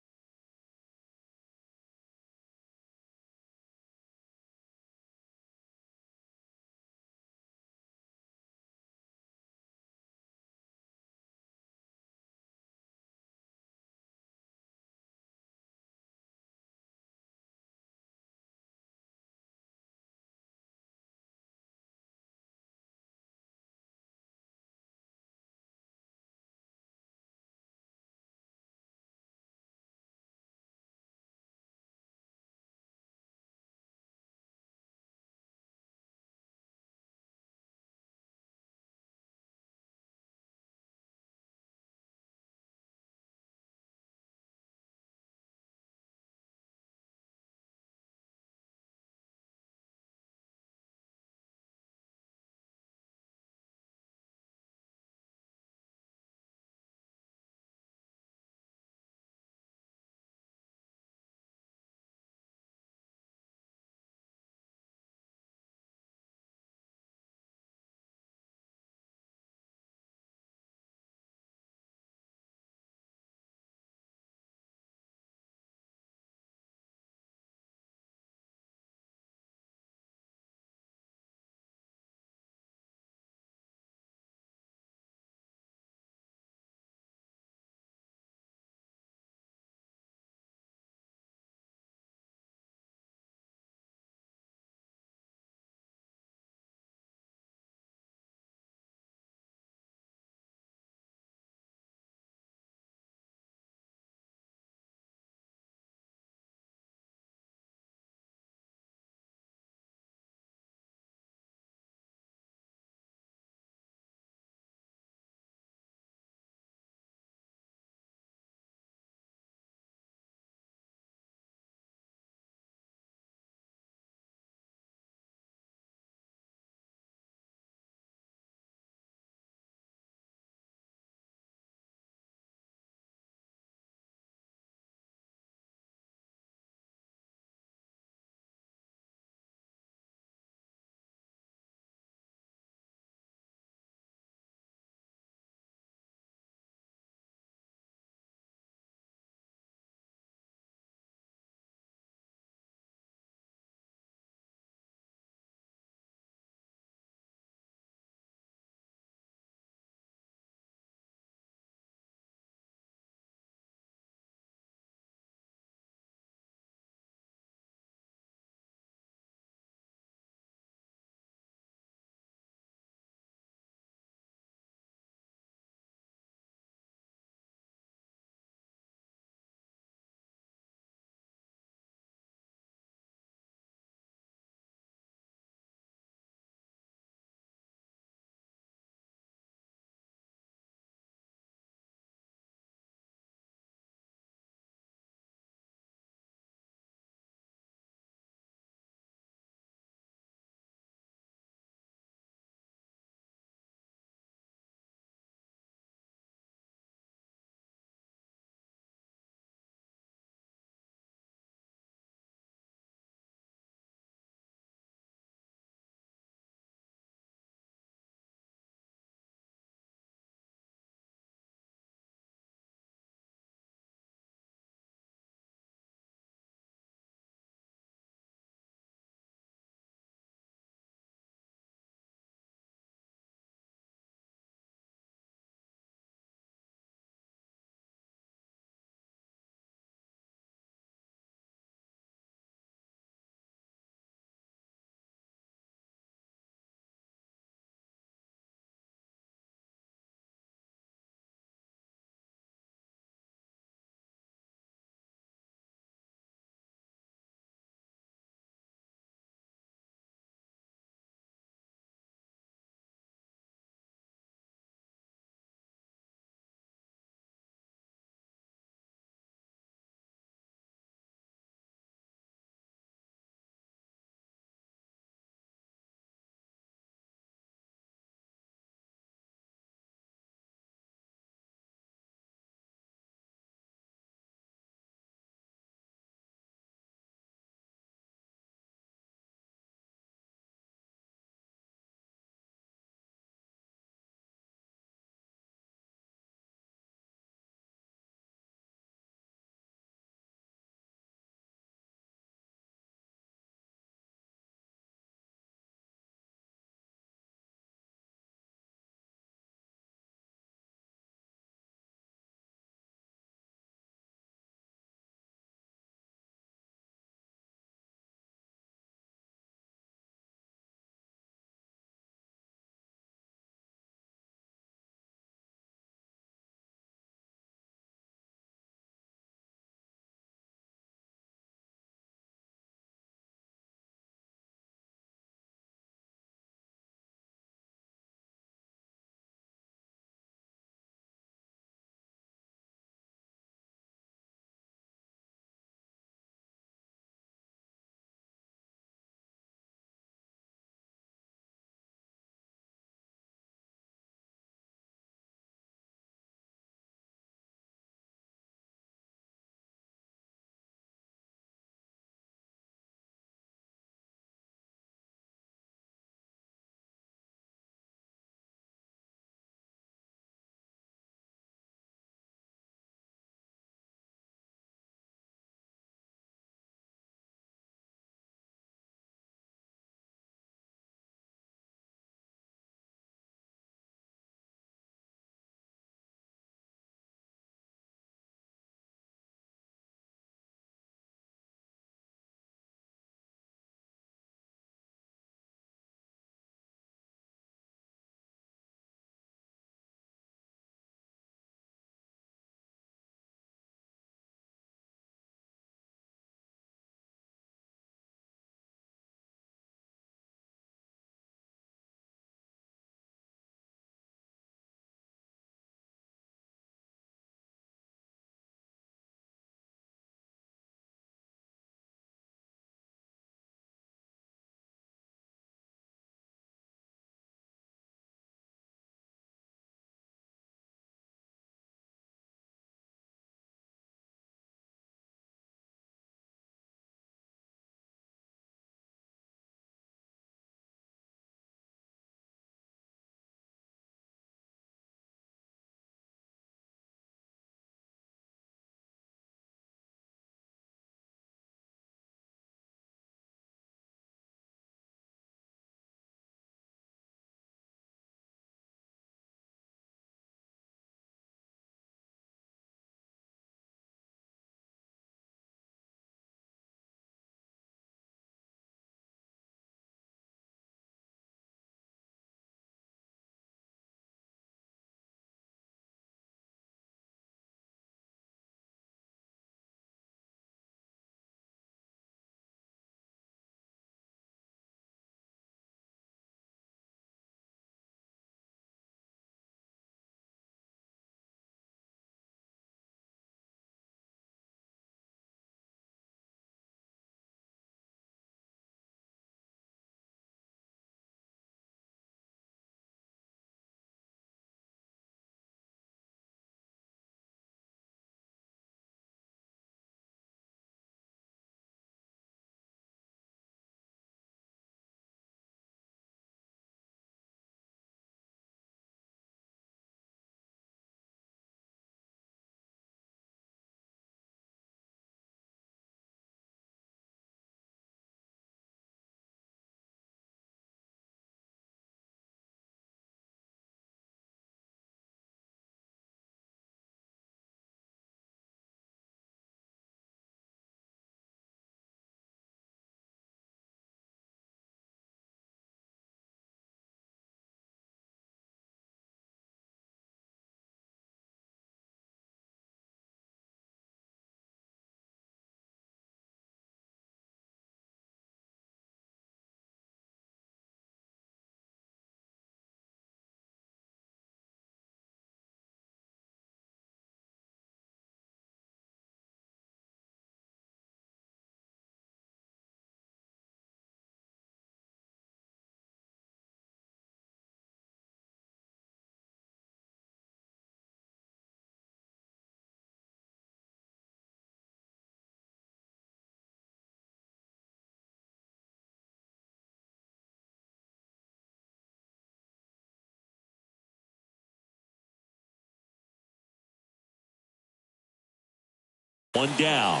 One down.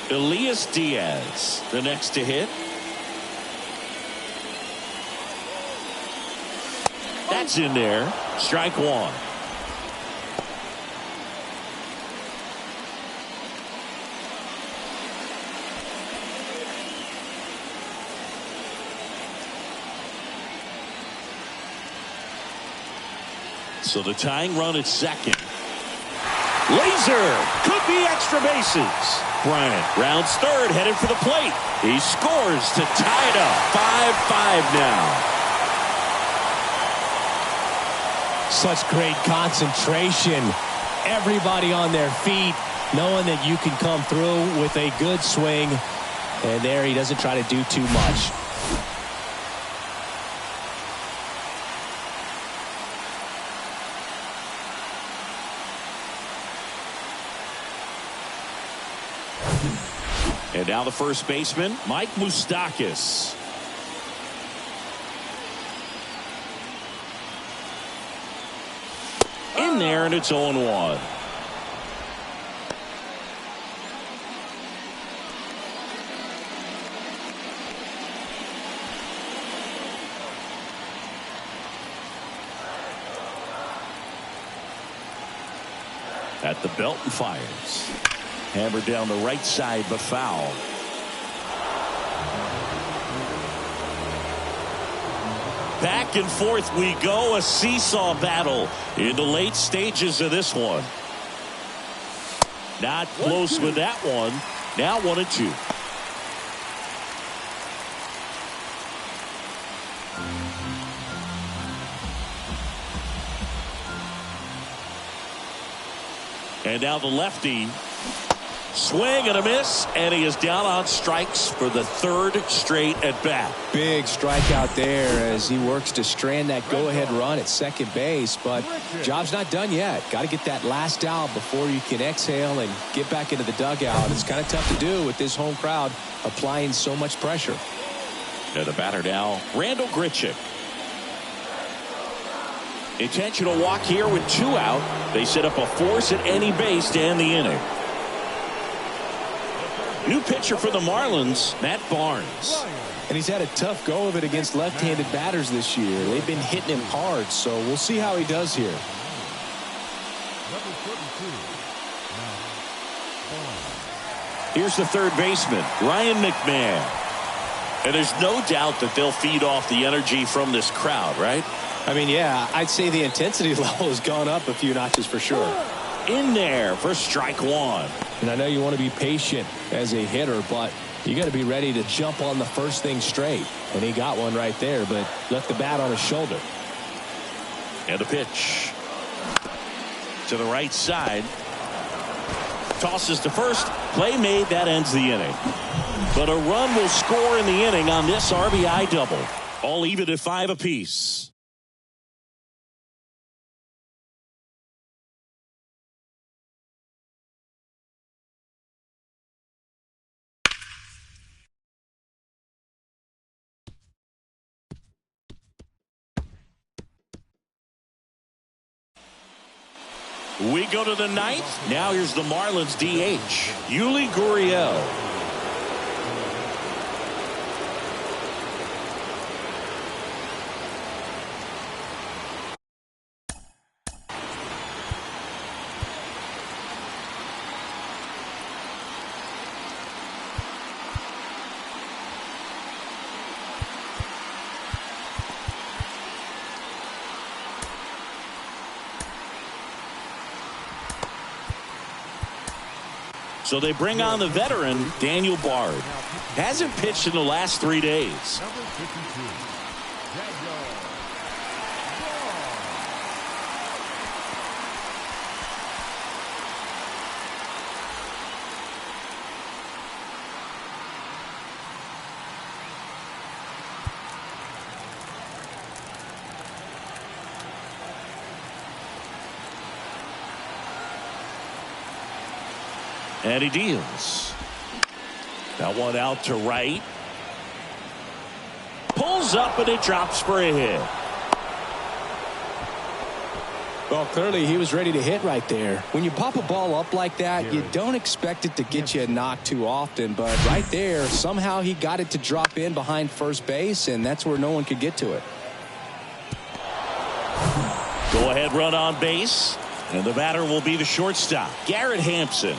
Elias Diaz, the next to hit. That's in there. Strike one. So the tying run at second. Laser could be extra bases. Bryant rounds third, headed for the plate. He scores to tie it up. 5-5 now. Such great concentration. Everybody on their feet, knowing that you can come through with a good swing. And there he doesn't try to do too much. And now the first baseman, Mike Moustakas. In there, and it's 0-1. At the belt and fires. Hammered down the right side, but foul. Back and forth we go, a seesaw battle in the late stages of this one. Not close with that one. Now 1-2. And now the lefty. Swing and a miss, and he is down on strikes for the third straight at bat. Big strikeout there as he works to strand that go-ahead run at second base, but job's not done yet. Got to get that last out before you can exhale and get back into the dugout. It's kind of tough to do with this home crowd applying so much pressure. And the batter now, Randall Grichuk. Intentional walk here with 2 out. They set up a force at any base to end the inning. New pitcher for the Marlins, Matt Barnes. And he's had a tough go of it against left-handed batters this year. They've been hitting him hard, so we'll see how he does here. Here's the third baseman, Ryan McMahon. And there's no doubt that they'll feed off the energy from this crowd, right? I mean, yeah, I'd say the intensity level has gone up a few notches for sure. In there for strike one. And I know you want to be patient as a hitter, but you got to be ready to jump on the first thing straight. And he got one right there, but left the bat on his shoulder. And a pitch to the right side. Tosses to first. Play made. That ends the inning. But a run will score in the inning on this RBI double. All even at 5 apiece. We go to the ninth. Now here's the Marlins DH, Yuli Gurriel. So they bring on the veteran, Daniel Bard. Hasn't pitched in the last 3 days. And he deals. That one out to right. Pulls up and it drops for a hit. Well, clearly he was ready to hit right there. When you pop a ball up like that, you don't expect it to get you a knock too often. But right there, somehow he got it to drop in behind first base, and that's where no one could get to it. Go ahead run on base. And the batter will be the shortstop, Garrett Hampson.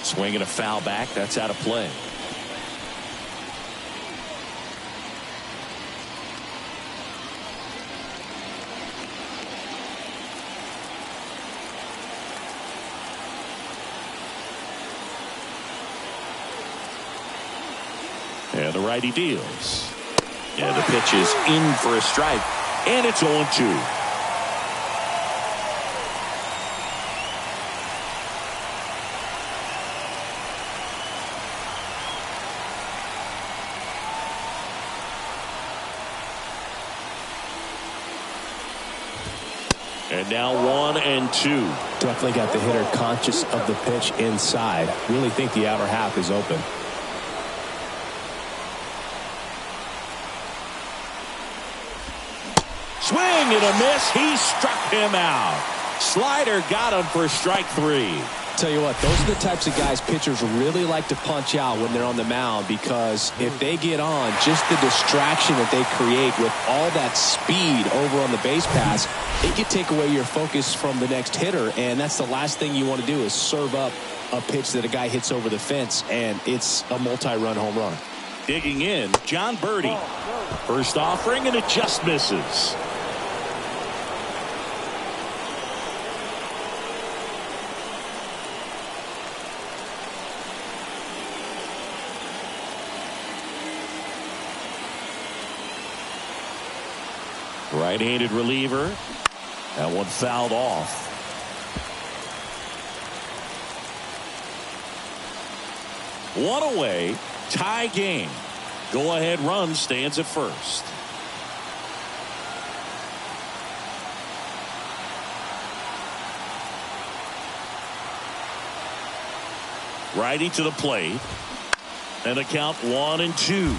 Swinging a foul back. That's out of play. And the righty deals. And the pitch is in for a strike. And it's 0-2. And now 1-2. Definitely got the hitter conscious of the pitch inside. Really think the outer half is open. Swing and a miss. He struck him out. Slider got him for strike 3. Tell you what, those are the types of guys pitchers really like to punch out when they're on the mound, because if they get on, just the distraction that they create with all that speed over on the base pass, it could take away your focus from the next hitter, and that's the last thing you want to do is serve up a pitch that a guy hits over the fence, and it's a multi-run home run. Digging in, John Birdie. First offering, and it just misses. Right-handed reliever. That one fouled off. One away. Tie game. Go-ahead run stands at first. Righty to the plate. And the count 1-2.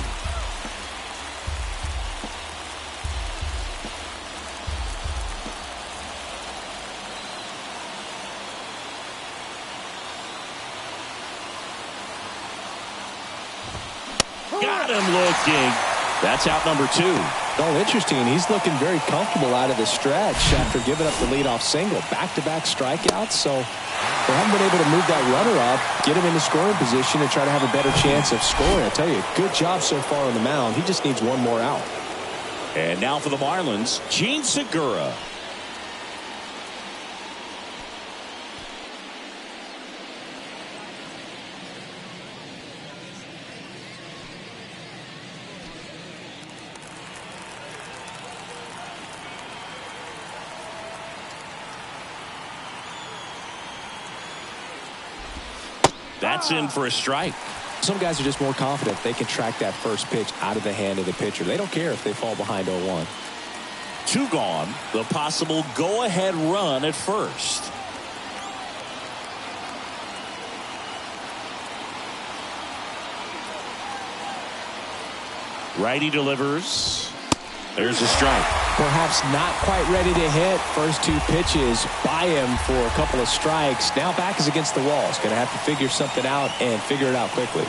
Got him looking. That's out number 2. Oh, interesting. He's looking very comfortable out of the stretch after giving up the leadoff single. Back-to-back strikeouts, so they haven't been able to move that runner up, get him into scoring position, and try to have a better chance of scoring. I tell you, good job so far on the mound. He just needs one more out. And now for the Marlins, Gene Segura. That's in for a strike. Some guys are just more confident they can track that first pitch out of the hand of the pitcher. They don't care if they fall behind 0-1. 2 gone. The possible go-ahead run at first. Righty delivers. There's a strike. Perhaps not quite ready to hit. First 2 pitches by him for a couple of strikes. Now back is against the wall. He's going to have to figure something out and figure it out quickly.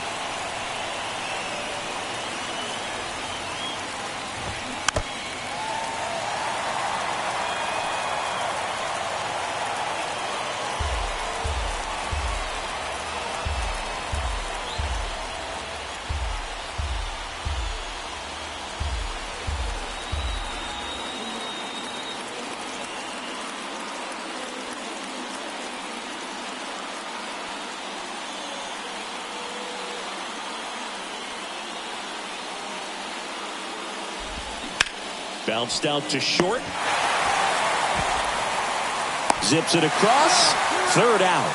Bounced out to short. Zips it across. Third out.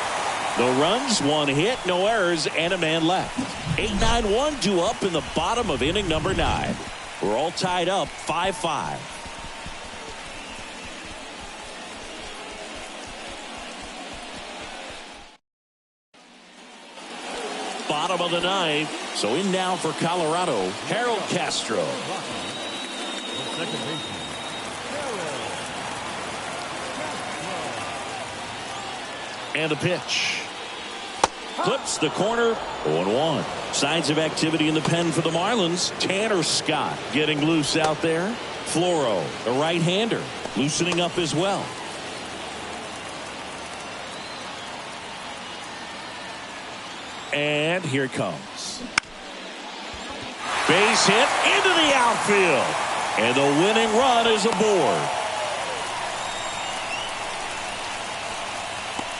No runs, 1 hit, no errors, and a man left. 8-9-1 due up in the bottom of inning number 9. We're all tied up 5-5. Bottom of the ninth. So in now for Colorado, Harold Castro. Second baseman. And the pitch. Clips the corner. 0-1. Signs of activity in the pen for the Marlins. Tanner Scott getting loose out there. Floro, the right-hander, loosening up as well. And here it comes. Base hit into the outfield. And the winning run is aboard.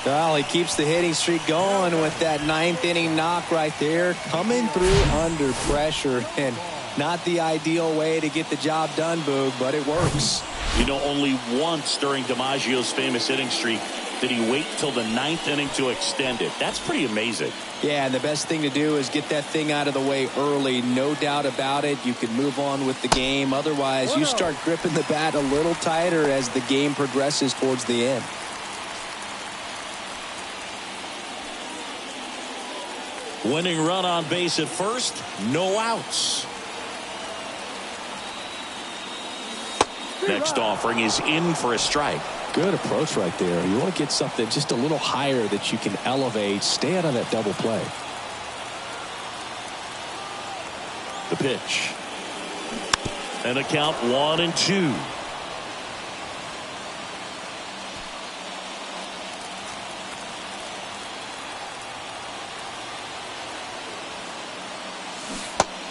Well, he keeps the hitting streak going with that ninth inning knock right there, coming through under pressure, and not the ideal way to get the job done, Boog, but it works. You know, only once during DiMaggio's famous hitting streak did he wait till the ninth inning to extend it. That's pretty amazing. Yeah, and the best thing to do is get that thing out of the way early. No doubt about it. You can move on with the game. Otherwise, you start gripping the bat a little tighter as the game progresses towards the end. Winning run on base at first. No outs. Next offering is in for a strike. Good approach right there. You want to get something just a little higher that you can elevate. Stay out of that double play. The pitch. And a count 1-2.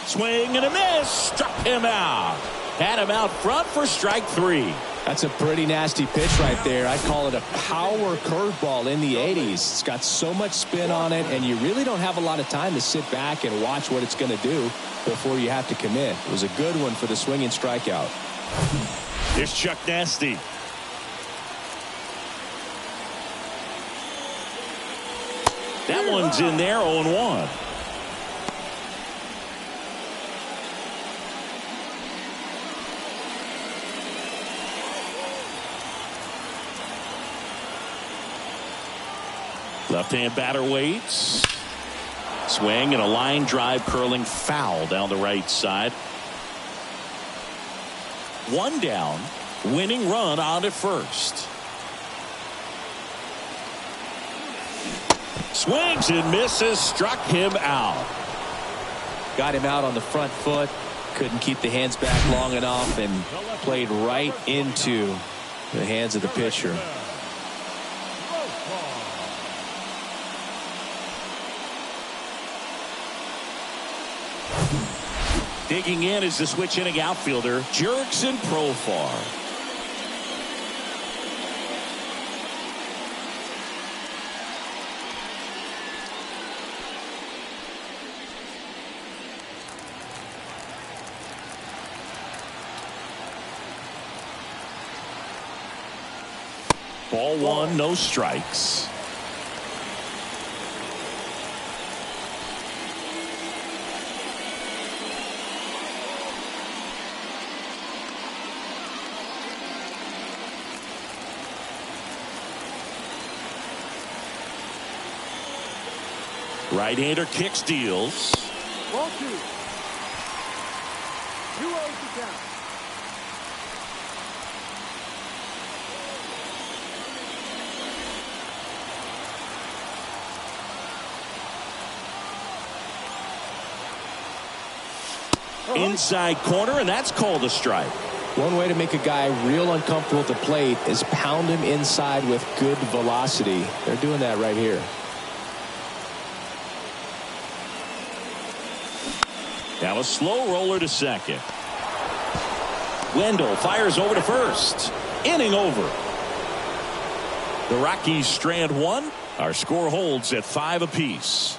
Swing and a miss. Struck him out. Had him out front for strike 3. That's a pretty nasty pitch right there. I'd call it a power curveball in the 80s. It's got so much spin on it, and you really don't have a lot of time to sit back and watch what it's going to do before you have to commit. It was a good one for the swinging strikeout. Here's Chuck Nasty. That one's in there, 0-1. Left-hand batter waits. Swing and a line drive curling foul down the right side. One down. Winning run on at first. Swings and misses. Struck him out. Got him out on the front foot. Couldn't keep the hands back long enough and played right into the hands of the pitcher. Digging in is the switch hitting outfielder, Jurickson Profar. Ball one, no strikes. Right-hander kicks, deals. Ball 2. 2-0 to count. Inside corner, and that's called a strike. One way to make a guy real uncomfortable at the plate is pound him inside with good velocity. They're doing that right here. Now a slow roller to second. Wendell fires over to first. Inning over. The Rockies strand one. Our score holds at 5 apiece.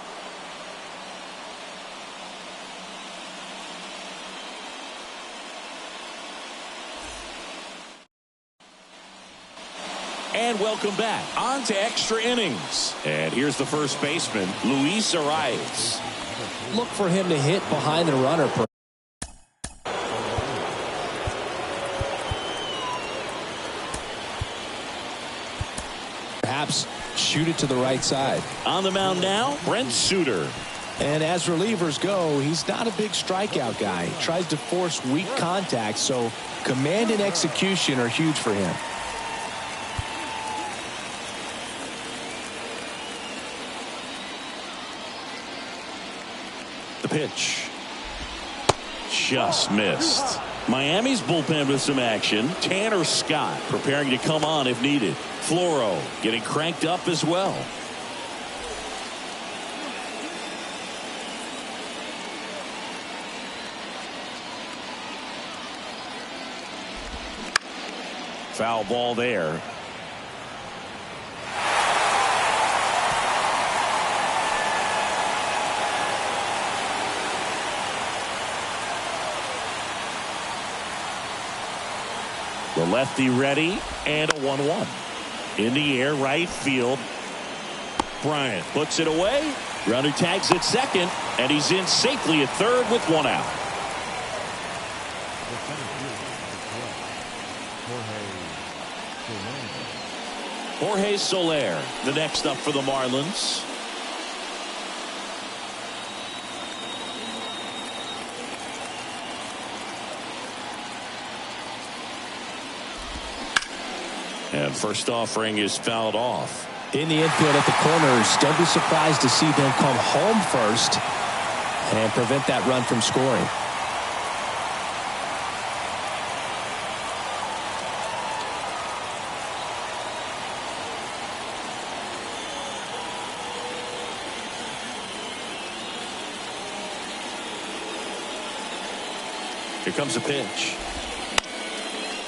And welcome back on to extra innings. And here's the first baseman, Luis Arias. Look for him to hit behind the runner. Perhaps shoot it to the right side. On the mound now, Brent Suter. And as relievers go, he's not a big strikeout guy. He tries to force weak contact, so command and execution are huge for him. The pitch. Just missed. Miami's bullpen with some action. Tanner Scott preparing to come on if needed. Floro getting cranked up as well. Foul ball there. The lefty ready, and a 1-1. In the air, right field. Bryant puts it away. Runner tags at second, and he's in safely at third with one out. Jorge Soler, the next up for the Marlins. And first offering is fouled off. In the infield at the corners, don't be surprised to see them come home first and prevent that run from scoring. Here comes a pitch.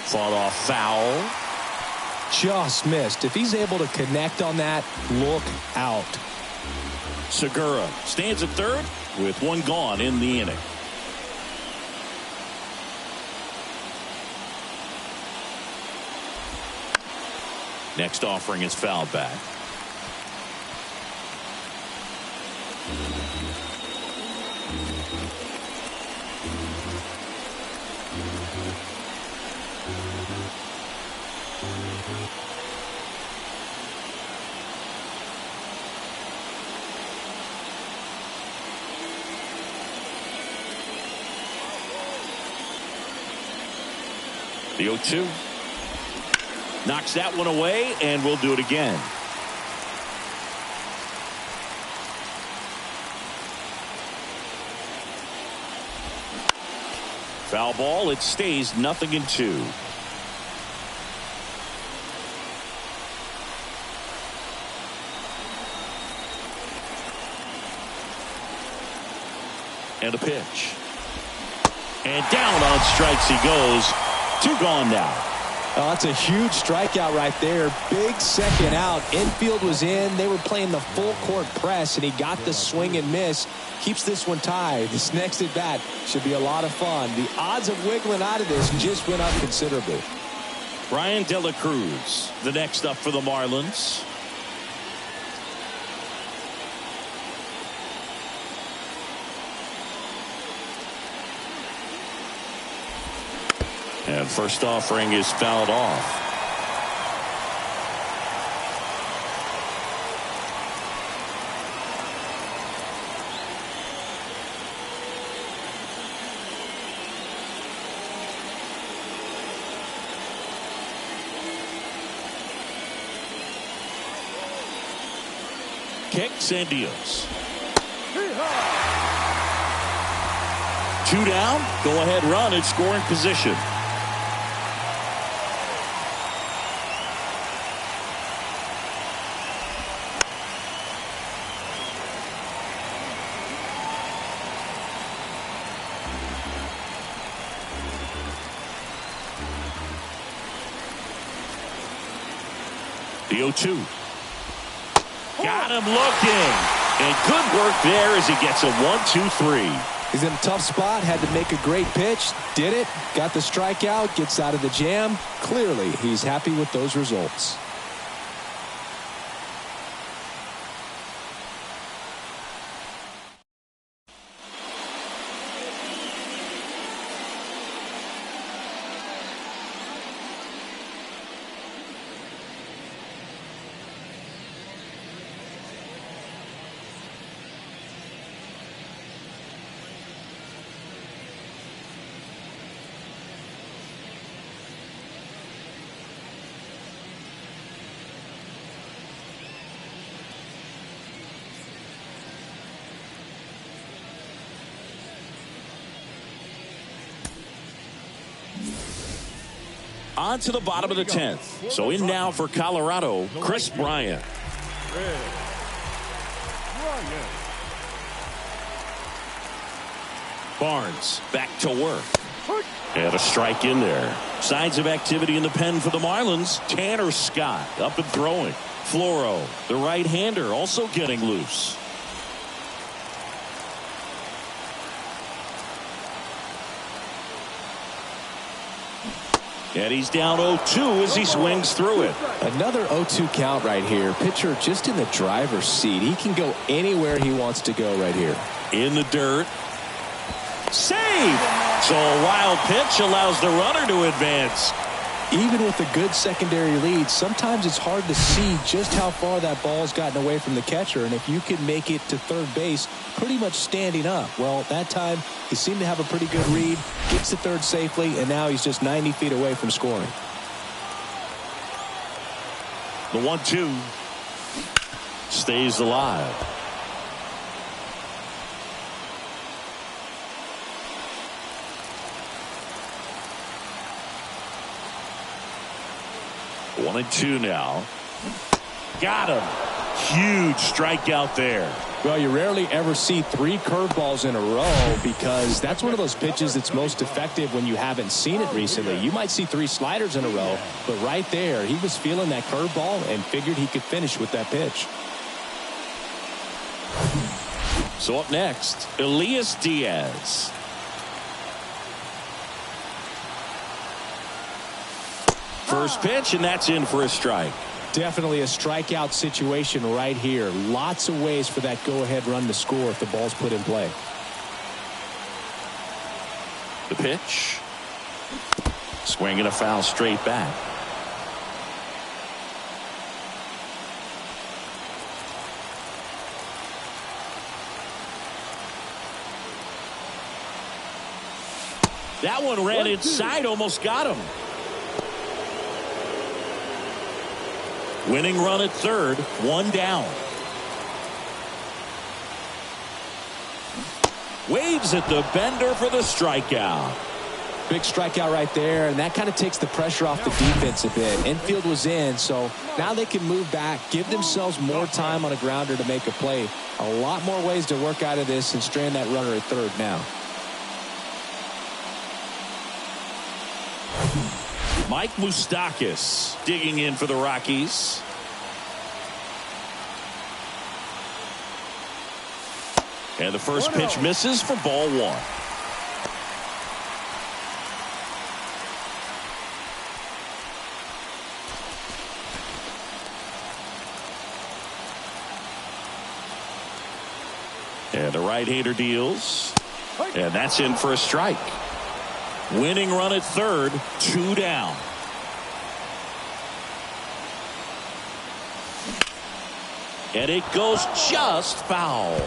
Fought off foul. Just missed. If he's able to connect on that, look out. Segura stands at third with one gone in the inning. Next offering is fouled back. The 0-2. Knocks that one away, and we'll do it again. Foul ball. It stays 0-2. And a pitch. And down on strikes he goes. Two gone now. Oh, that's a huge strikeout right there. Big second out. Infield was in. They were playing the full court press, and he got the swing and miss. Keeps this one tied. This next at bat should be a lot of fun. The odds of wiggling out of this just went up considerably. Brian De La Cruz, the next up for the Marlins. And first offering is fouled off. Kicks and deals. Two down. Go ahead run in scoring position. The 0-2. Got him looking. And good work there as he gets a 1-2-3. He's in a tough spot. Had to make a great pitch. Did it. Got the strikeout. Gets out of the jam. Clearly, he's happy with those results. On to the bottom of the 10th. So in now for Colorado, Chris Bryant. Barnes back to work. And a strike in there. Signs of activity in the pen for the Marlins. Tanner Scott up and throwing. Floro, the right-hander, also getting loose. And he's down 0-2 as he swings through it. Another 0-2 count right here. Pitcher just in the driver's seat. He can go anywhere he wants to go right here. In the dirt. Save! So a wild pitch allows the runner to advance. Even with a good secondary lead, sometimes it's hard to see just how far that ball's gotten away from the catcher. And if you can make it to third base pretty much standing up, well, that time he seemed to have a pretty good read, gets to third safely, and now he's just 90 feet away from scoring. The 1-2 stays alive. One and two now. Got him. Huge strikeout there. Well, you rarely ever see 3 curveballs in a row because that's one of those pitches that's most effective when you haven't seen it recently. You might see 3 sliders in a row, but right there, he was feeling that curveball and figured he could finish with that pitch. So up next, Elias Diaz. First pitch, and that's in for a strike. Definitely a strikeout situation right here. Lots of ways for that go-ahead run to score if the ball's put in play. The pitch. Swinging a foul straight back. That one ran inside, almost got him. Winning run at third, 1 down. Waves at the bender for the strikeout. Big strikeout right there, and that kind of takes the pressure off the defense a bit. Infield was in, so now they can move back, give themselves more time on a grounder to make a play. A lot more ways to work out of this and strand that runner at third now. Mike Moustakas digging in for the Rockies. And the first pitch misses for ball 1. And the right-hander deals. And that's in for a strike. Winning run at third, 2 down. And it goes just foul.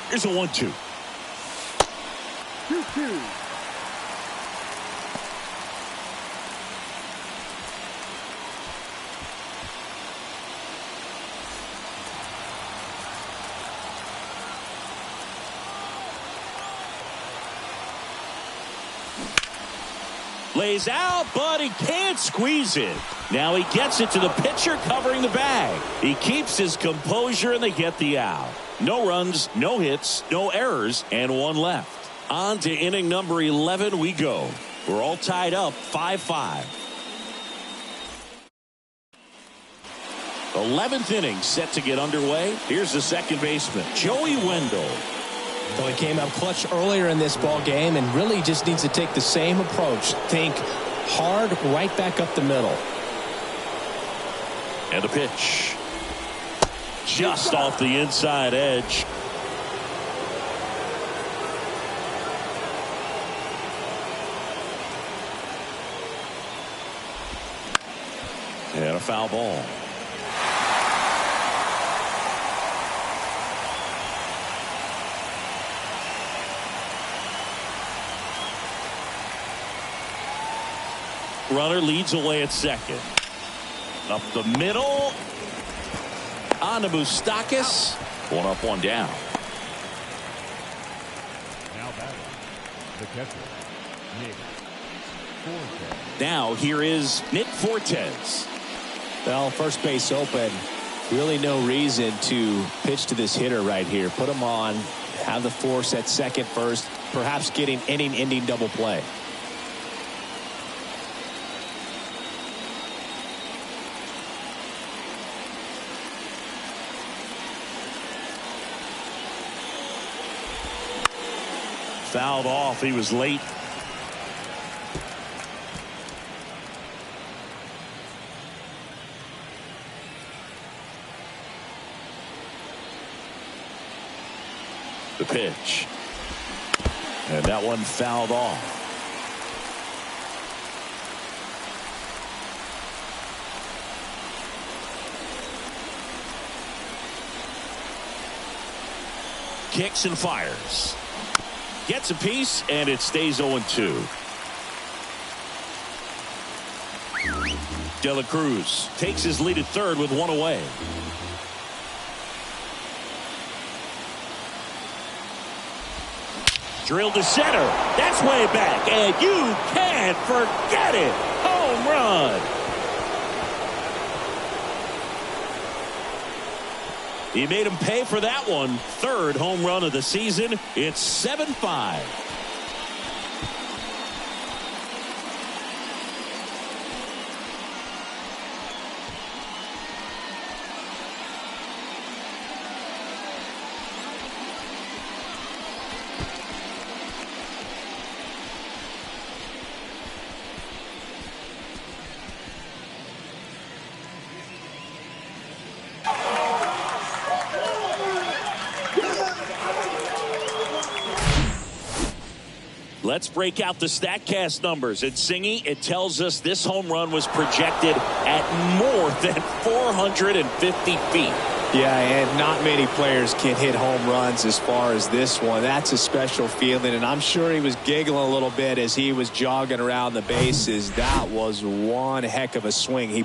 Here's a 1-2. 2-2. Lays out, but he can't squeeze it. Now he gets it to the pitcher covering the bag. He keeps his composure and they get the out. No runs, no hits, no errors, and 1 left. On to inning number 11 we go. We're all tied up 5-5. 11th inning set to get underway. Here's the second baseman, Joey Wendell. So he came up clutch earlier in this ball game and really just needs to take the same approach. Think hard right back up the middle. And the pitch. Just off the inside edge. And a foul ball. Runner leads away at second. Up the middle. On to Moustakas. 1 up, 1 down. The catcher, Nick Fortes. Now here is Nick Fortes. Well, first base open. Really no reason to pitch to this hitter right here. Put him on, have the force at second first, perhaps getting inning-ending double play. Fouled off. He was late. The pitch. And that one fouled off. Kicks and fires. Gets a piece, and it stays 0-2. De La Cruz takes his lead at third with one away. Drilled to center. That's way back, and you can't forget it. Home run. He made him pay for that one. Third home run of the season. It's 7-5. Let's break out the StatCast numbers. At Singy, it tells us this home run was projected at more than 450 feet. Yeah, and not many players can hit home runs as far as this one. That's a special feeling, and I'm sure he was giggling a little bit as he was jogging around the bases. That was one heck of a swing. He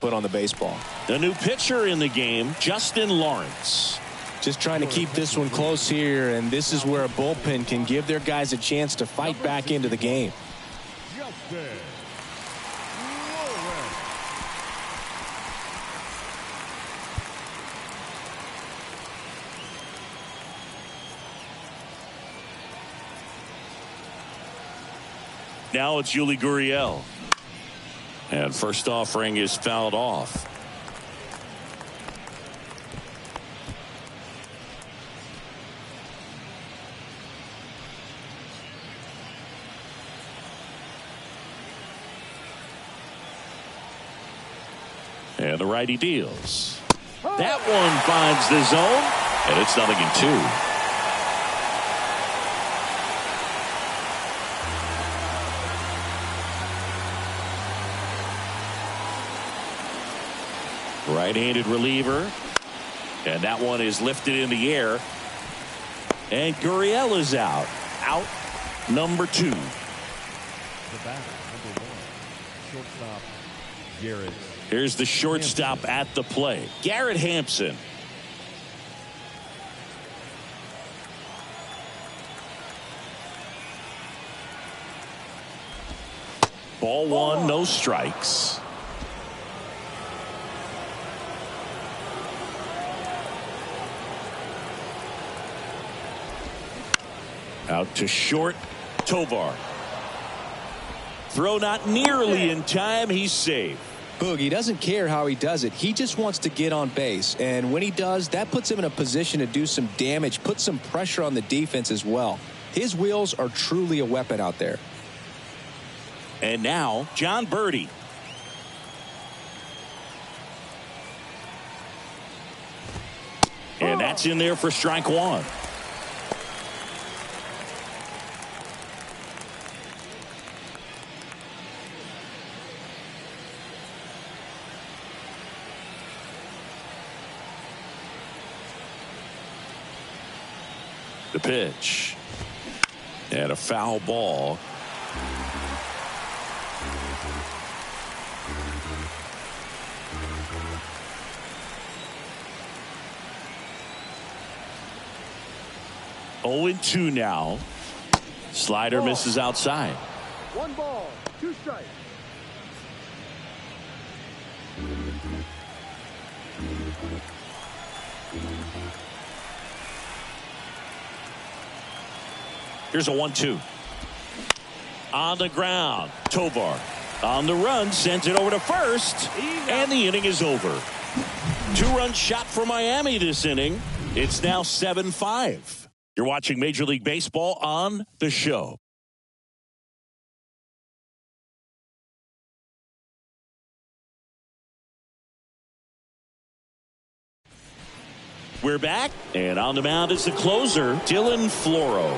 put on the baseball. The new pitcher in the game, Justin Lawrence. Just trying to keep this one close here, and this is where a bullpen can give their guys a chance to fight back into the game. Justin Now it's Yuli Gurriel. And first offering is fouled off. And the righty deals. That one finds the zone, and it's 0-2. Right-handed reliever, and that one is lifted in the air, and Gurriel is out. Out number 2. The batter, number 1, shortstop Garrett. Here's the shortstop at the plate, Garrett Hampson. Ball 1, no strikes. Out to short, Tovar. Throw not nearly in time. He's safe. Boogie doesn't care how he does it. He just wants to get on base. And when he does, that puts him in a position to do some damage, put some pressure on the defense as well. His wheels are truly a weapon out there. And now, John Birdie. And that's in there for strike 1. The pitch. And a foul ball. 0-2 now. Slider misses outside. 1 ball, 2 strikes. Here's a 1-2. On the ground. Tovar on the run, sends it over to first, and the inning is over. 2-run shot for Miami this inning. It's now 7-5. You're watching Major League Baseball on The Show. We're back, and on the mound is the closer, Dylan Floro.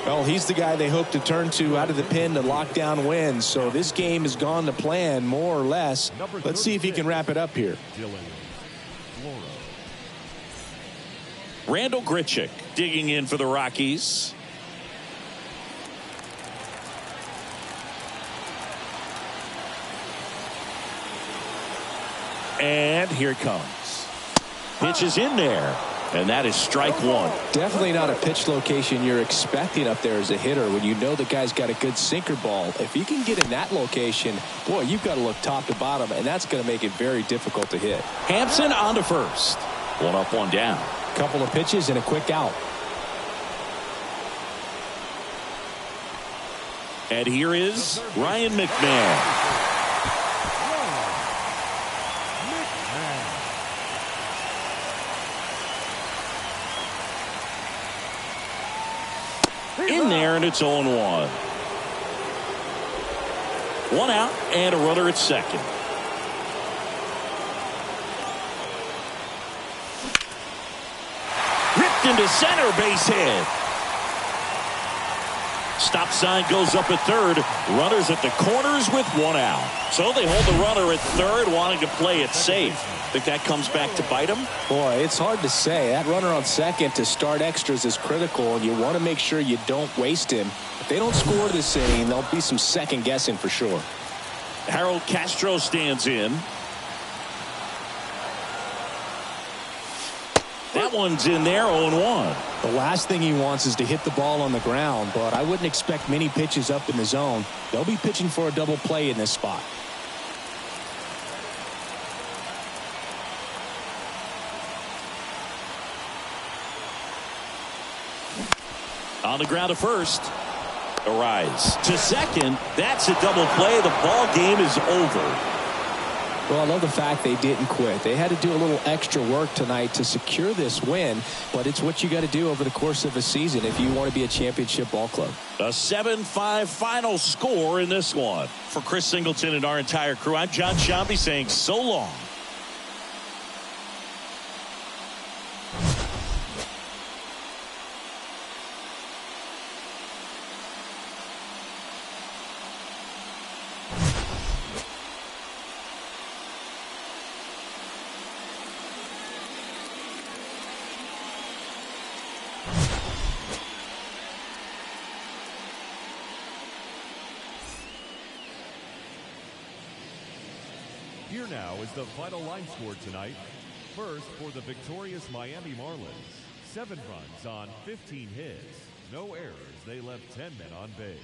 Well, he's the guy they hope to turn to out of the pen to lock down wins. So this game has gone to plan, more or less. Let's see if he can wrap it up here. Randall Grichuk digging in for the Rockies. And here it comes. Pitch is in there. And that is strike 1. Definitely not a pitch location you're expecting up there as a hitter when you know the guy's got a good sinker ball. If you can get in that location, boy, you've got to look top to bottom, and that's going to make it very difficult to hit. Hampson on to first. 1 up, 1 down. Couple of pitches and a quick out. And here is Ryan McMahon. In there, and it's 0-1. 1 out and a runner at second. Ripped into center, base hit. Stop sign goes up at third. Runners at the corners with 1 out. So they hold the runner at third, wanting to play it safe. Think that comes back to bite them? Boy, it's hard to say. That runner on second to start extras is critical, and you want to make sure you don't waste him. If they don't score this inning, there'll be some second guessing for sure. Harold Castro stands in. That one's in there, 0-1. The last thing he wants is to hit the ball on the ground, but I wouldn't expect many pitches up in the zone. They'll be pitching for a double play in this spot. On the ground to first. A rise to second. That's a double play. The ball game is over. Well, I love the fact they didn't quit. They had to do a little extra work tonight to secure this win, but it's what you got to do over the course of a season if you want to be a championship ball club. A 7-5 final score in this one. For Chris Singleton and our entire crew, I'm John Shambi saying so long. Here now is the final line score tonight. First, for the victorious Miami Marlins, 7 runs on 15 hits. No errors. They left 10 men on base.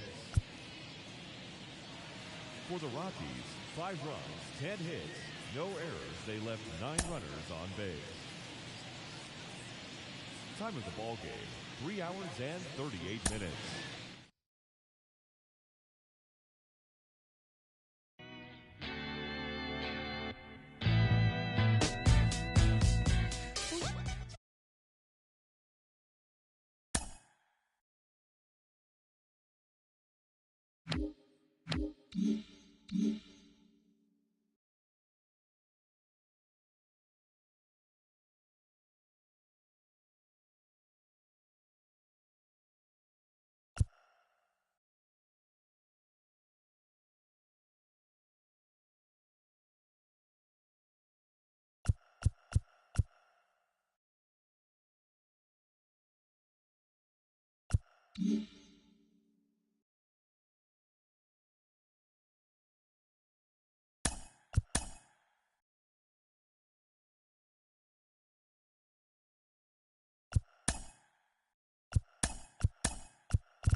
For the Rockies, 5 runs, 10 hits. No errors. They left 9 runners on base. Time of the ball game, 3 hours and 38 minutes.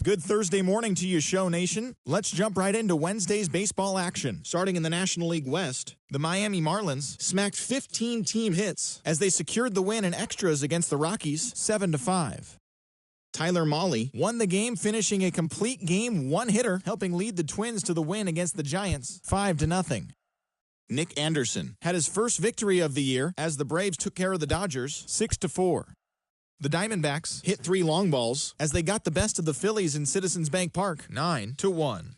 good Thursday morning to you, Show Nation. Let's jump right into Wednesday's baseball action. Starting in the National League West, the Miami Marlins smacked 15 team hits as they secured the win in extras against the Rockies 7-5. Tyler Mahle won the game, finishing a complete game one-hitter, helping lead the Twins to the win against the Giants 5-0. Nick Anderson had his first victory of the year as the Braves took care of the Dodgers 6-4. The Diamondbacks hit 3 long balls as they got the best of the Phillies in Citizens Bank Park 9-1.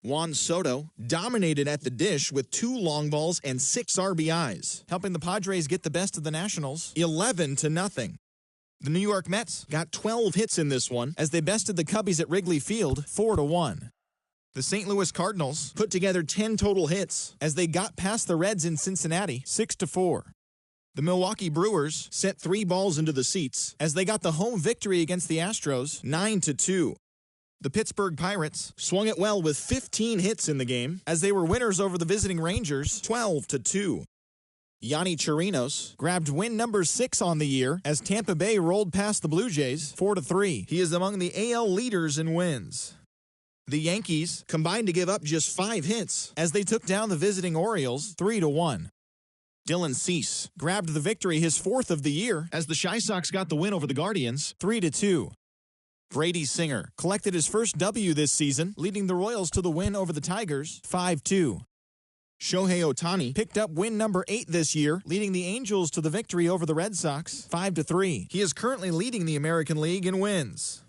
Juan Soto dominated at the dish with 2 long balls and 6 RBIs, helping the Padres get the best of the Nationals 11-0. The New York Mets got 12 hits in this one as they bested the Cubbies at Wrigley Field 4-1. The St. Louis Cardinals put together 10 total hits as they got past the Reds in Cincinnati 6-4. The Milwaukee Brewers sent 3 balls into the seats as they got the home victory against the Astros 9-2. The Pittsburgh Pirates swung it well with 15 hits in the game as they were winners over the visiting Rangers 12-2. Yonny Chirinos grabbed win number 6 on the year as Tampa Bay rolled past the Blue Jays 4-3. He is among the AL leaders in wins. The Yankees combined to give up just 5 hits as they took down the visiting Orioles 3-1. Dylan Cease grabbed the victory, his 4th of the year, as the Chi Sox got the win over the Guardians 3-2. Brady Singer collected his first W this season, leading the Royals to the win over the Tigers 5-2. Shohei Ohtani picked up win number 8 this year, leading the Angels to the victory over the Red Sox 5-3. He is currently leading the American League in wins.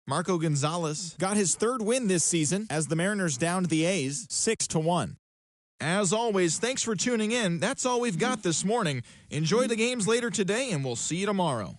Marco Gonzalez got his 3rd win this season as the Mariners downed the A's 6-1. As always, thanks for tuning in. That's all we've got this morning. Enjoy the games later today, and we'll see you tomorrow.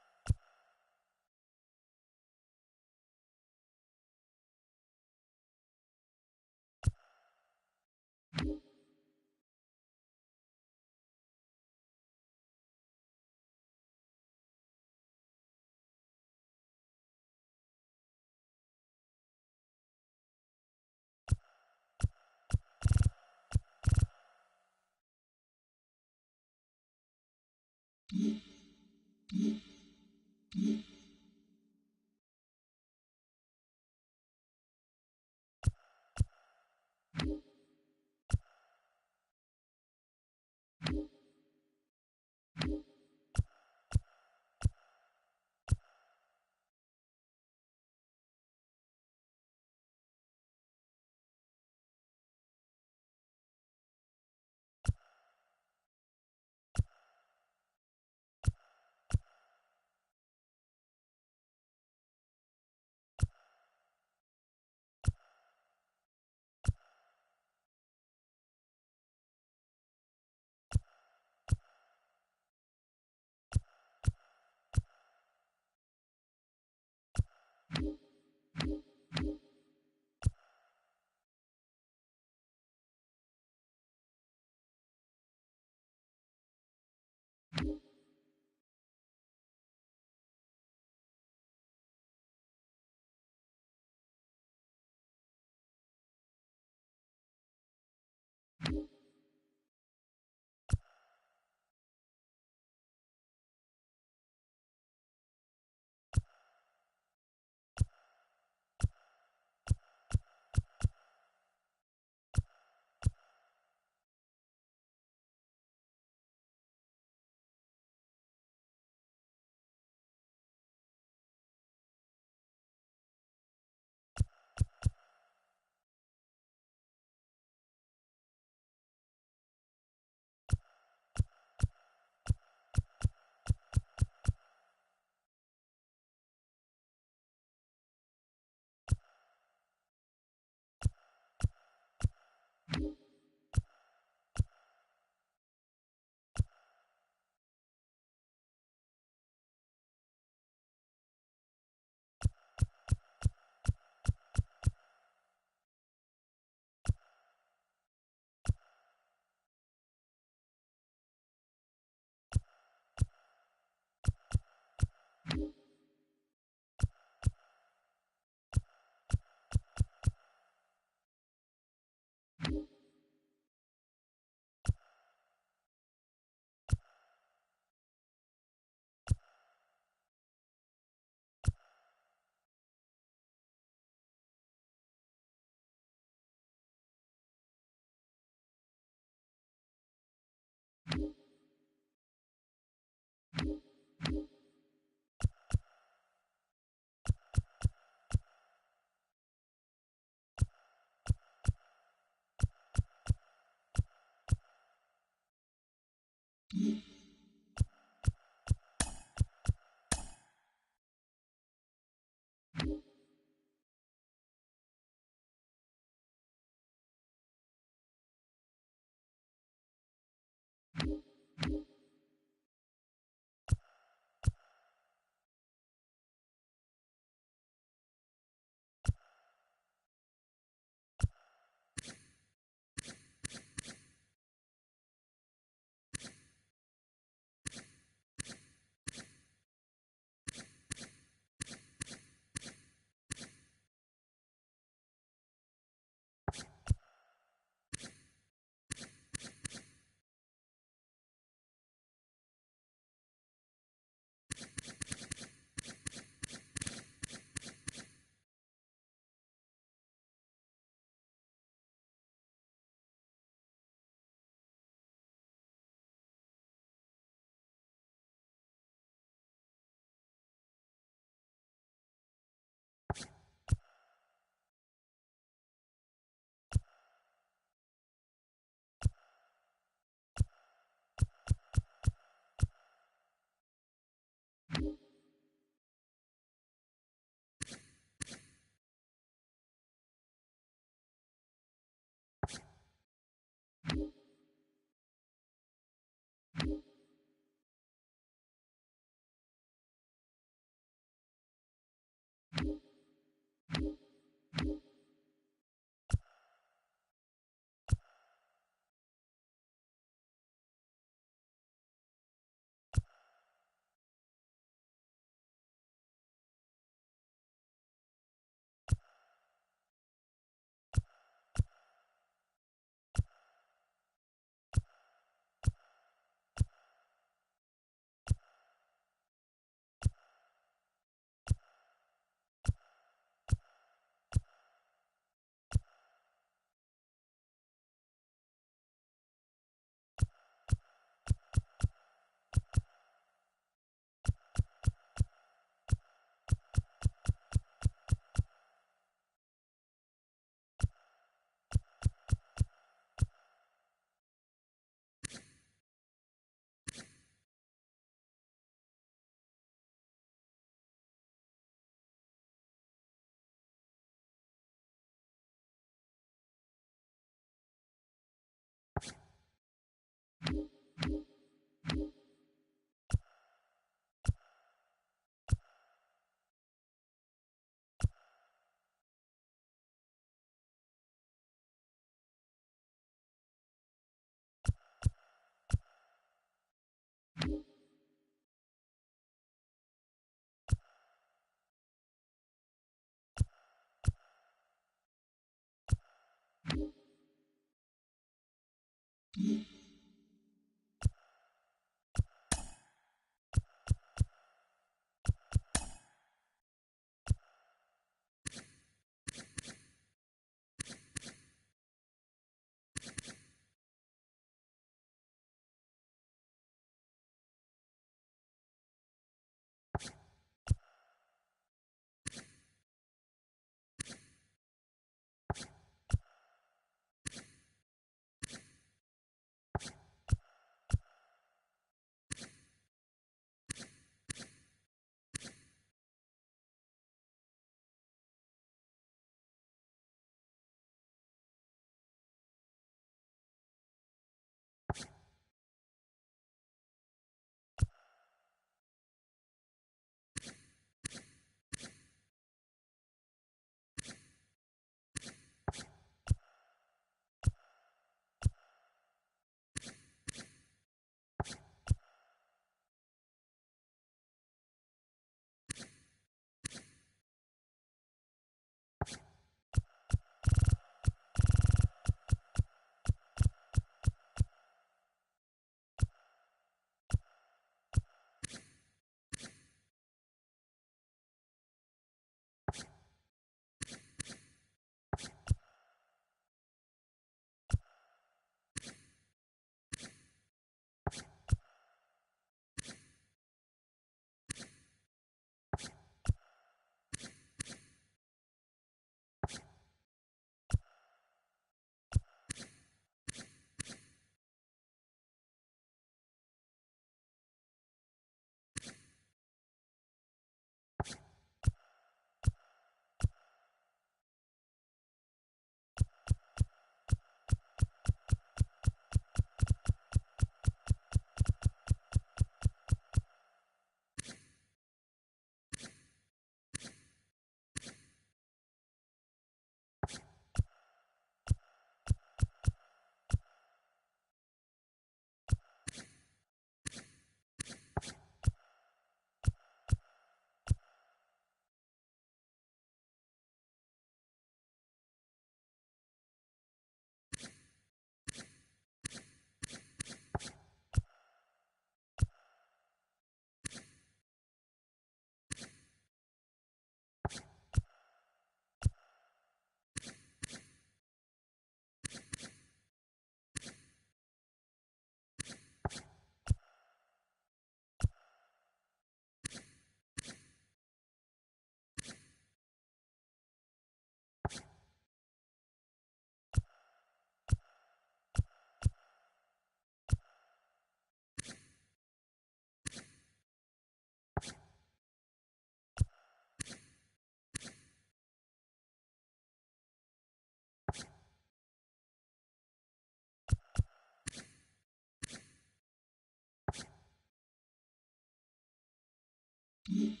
it.